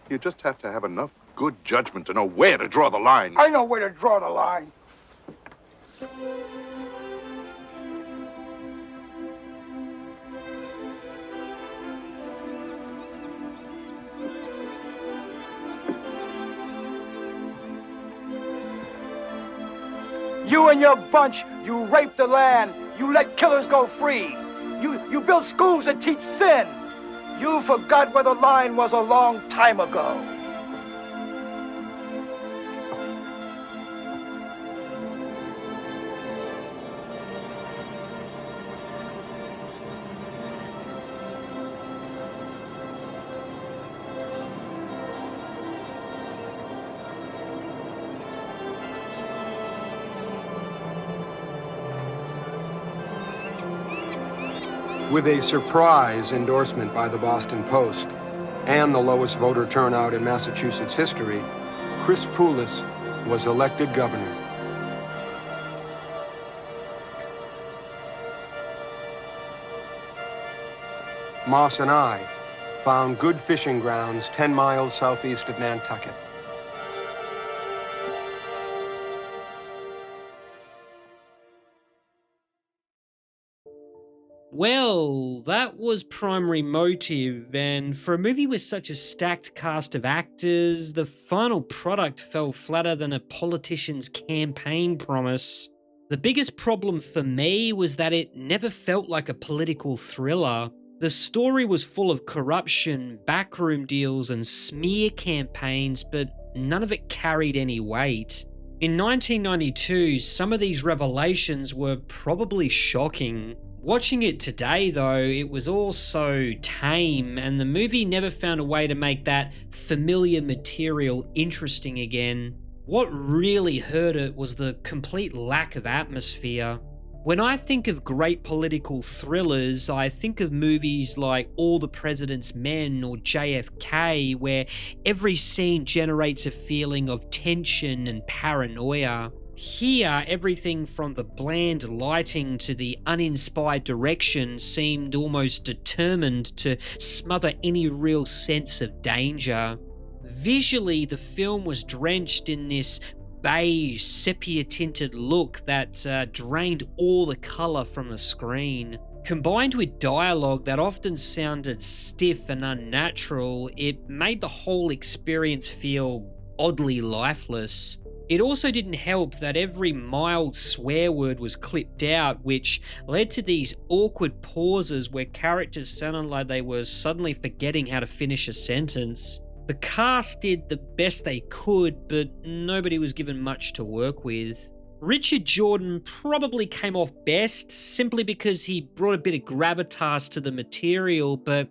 You just have to have enough good judgment to know where to draw the line. I know where to draw the line. You and your bunch, you rape the land. You let killers go free. You build schools that teach sin. You forgot where the line was a long time ago. With a surprise endorsement by the Boston Post and the lowest voter turnout in Massachusetts history, Chris Poulos was elected governor. Moss and I found good fishing grounds 10 miles southeast of Nantucket. Well, that was primary motive, and for a movie with such a stacked cast of actors, the final product fell flatter than a politician's campaign promise. The biggest problem for me was that it never felt like a political thriller. The story was full of corruption, backroom deals, and smear campaigns, but none of it carried any weight. In 1992, some of these revelations were probably shocking. Watching it today, though, it was all so tame, and the movie never found a way to make that familiar material interesting again. What really hurt it was the complete lack of atmosphere. When I think of great political thrillers, I think of movies like All the President's Men or JFK, where every scene generates a feeling of tension and paranoia. Here, everything from the bland lighting to the uninspired direction seemed almost determined to smother any real sense of danger. Visually, the film was drenched in this beige, sepia-tinted look that drained all the colour from the screen. Combined with dialogue that often sounded stiff and unnatural, it made the whole experience feel oddly lifeless. It also didn't help that every mild swear word was clipped out, which led to these awkward pauses where characters sounded like they were suddenly forgetting how to finish a sentence. The cast did the best they could, but nobody was given much to work with. Richard Jordan probably came off best simply because he brought a bit of gravitas to the material, but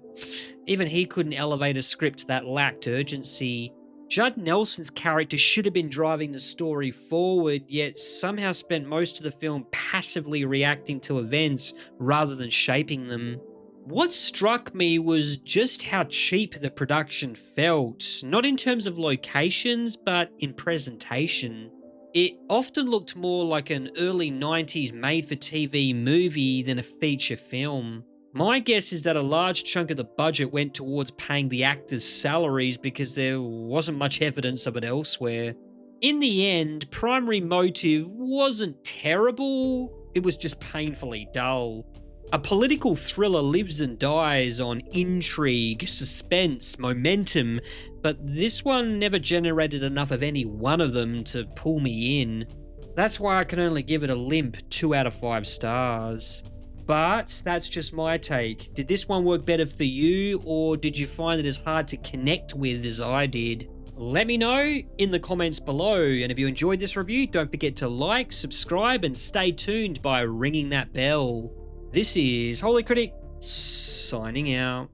even he couldn't elevate a script that lacked urgency. Judd Nelson's character should have been driving the story forward, yet somehow spent most of the film passively reacting to events rather than shaping them. What struck me was just how cheap the production felt, not in terms of locations, but in presentation. It often looked more like an early 90s made-for-TV movie than a feature film. My guess is that a large chunk of the budget went towards paying the actors' salaries because there wasn't much evidence of it elsewhere. In the end, primary motive wasn't terrible, it was just painfully dull. A political thriller lives and dies on intrigue, suspense, momentum, but this one never generated enough of any one of them to pull me in. That's why I can only give it a limp 2 out of 5 stars. But that's just my take. Did this one work better for you, or did you find it as hard to connect with as I did? Let me know in the comments below, and if you enjoyed this review, don't forget to like, subscribe, and stay tuned by ringing that bell. This is Holy Critic, signing out.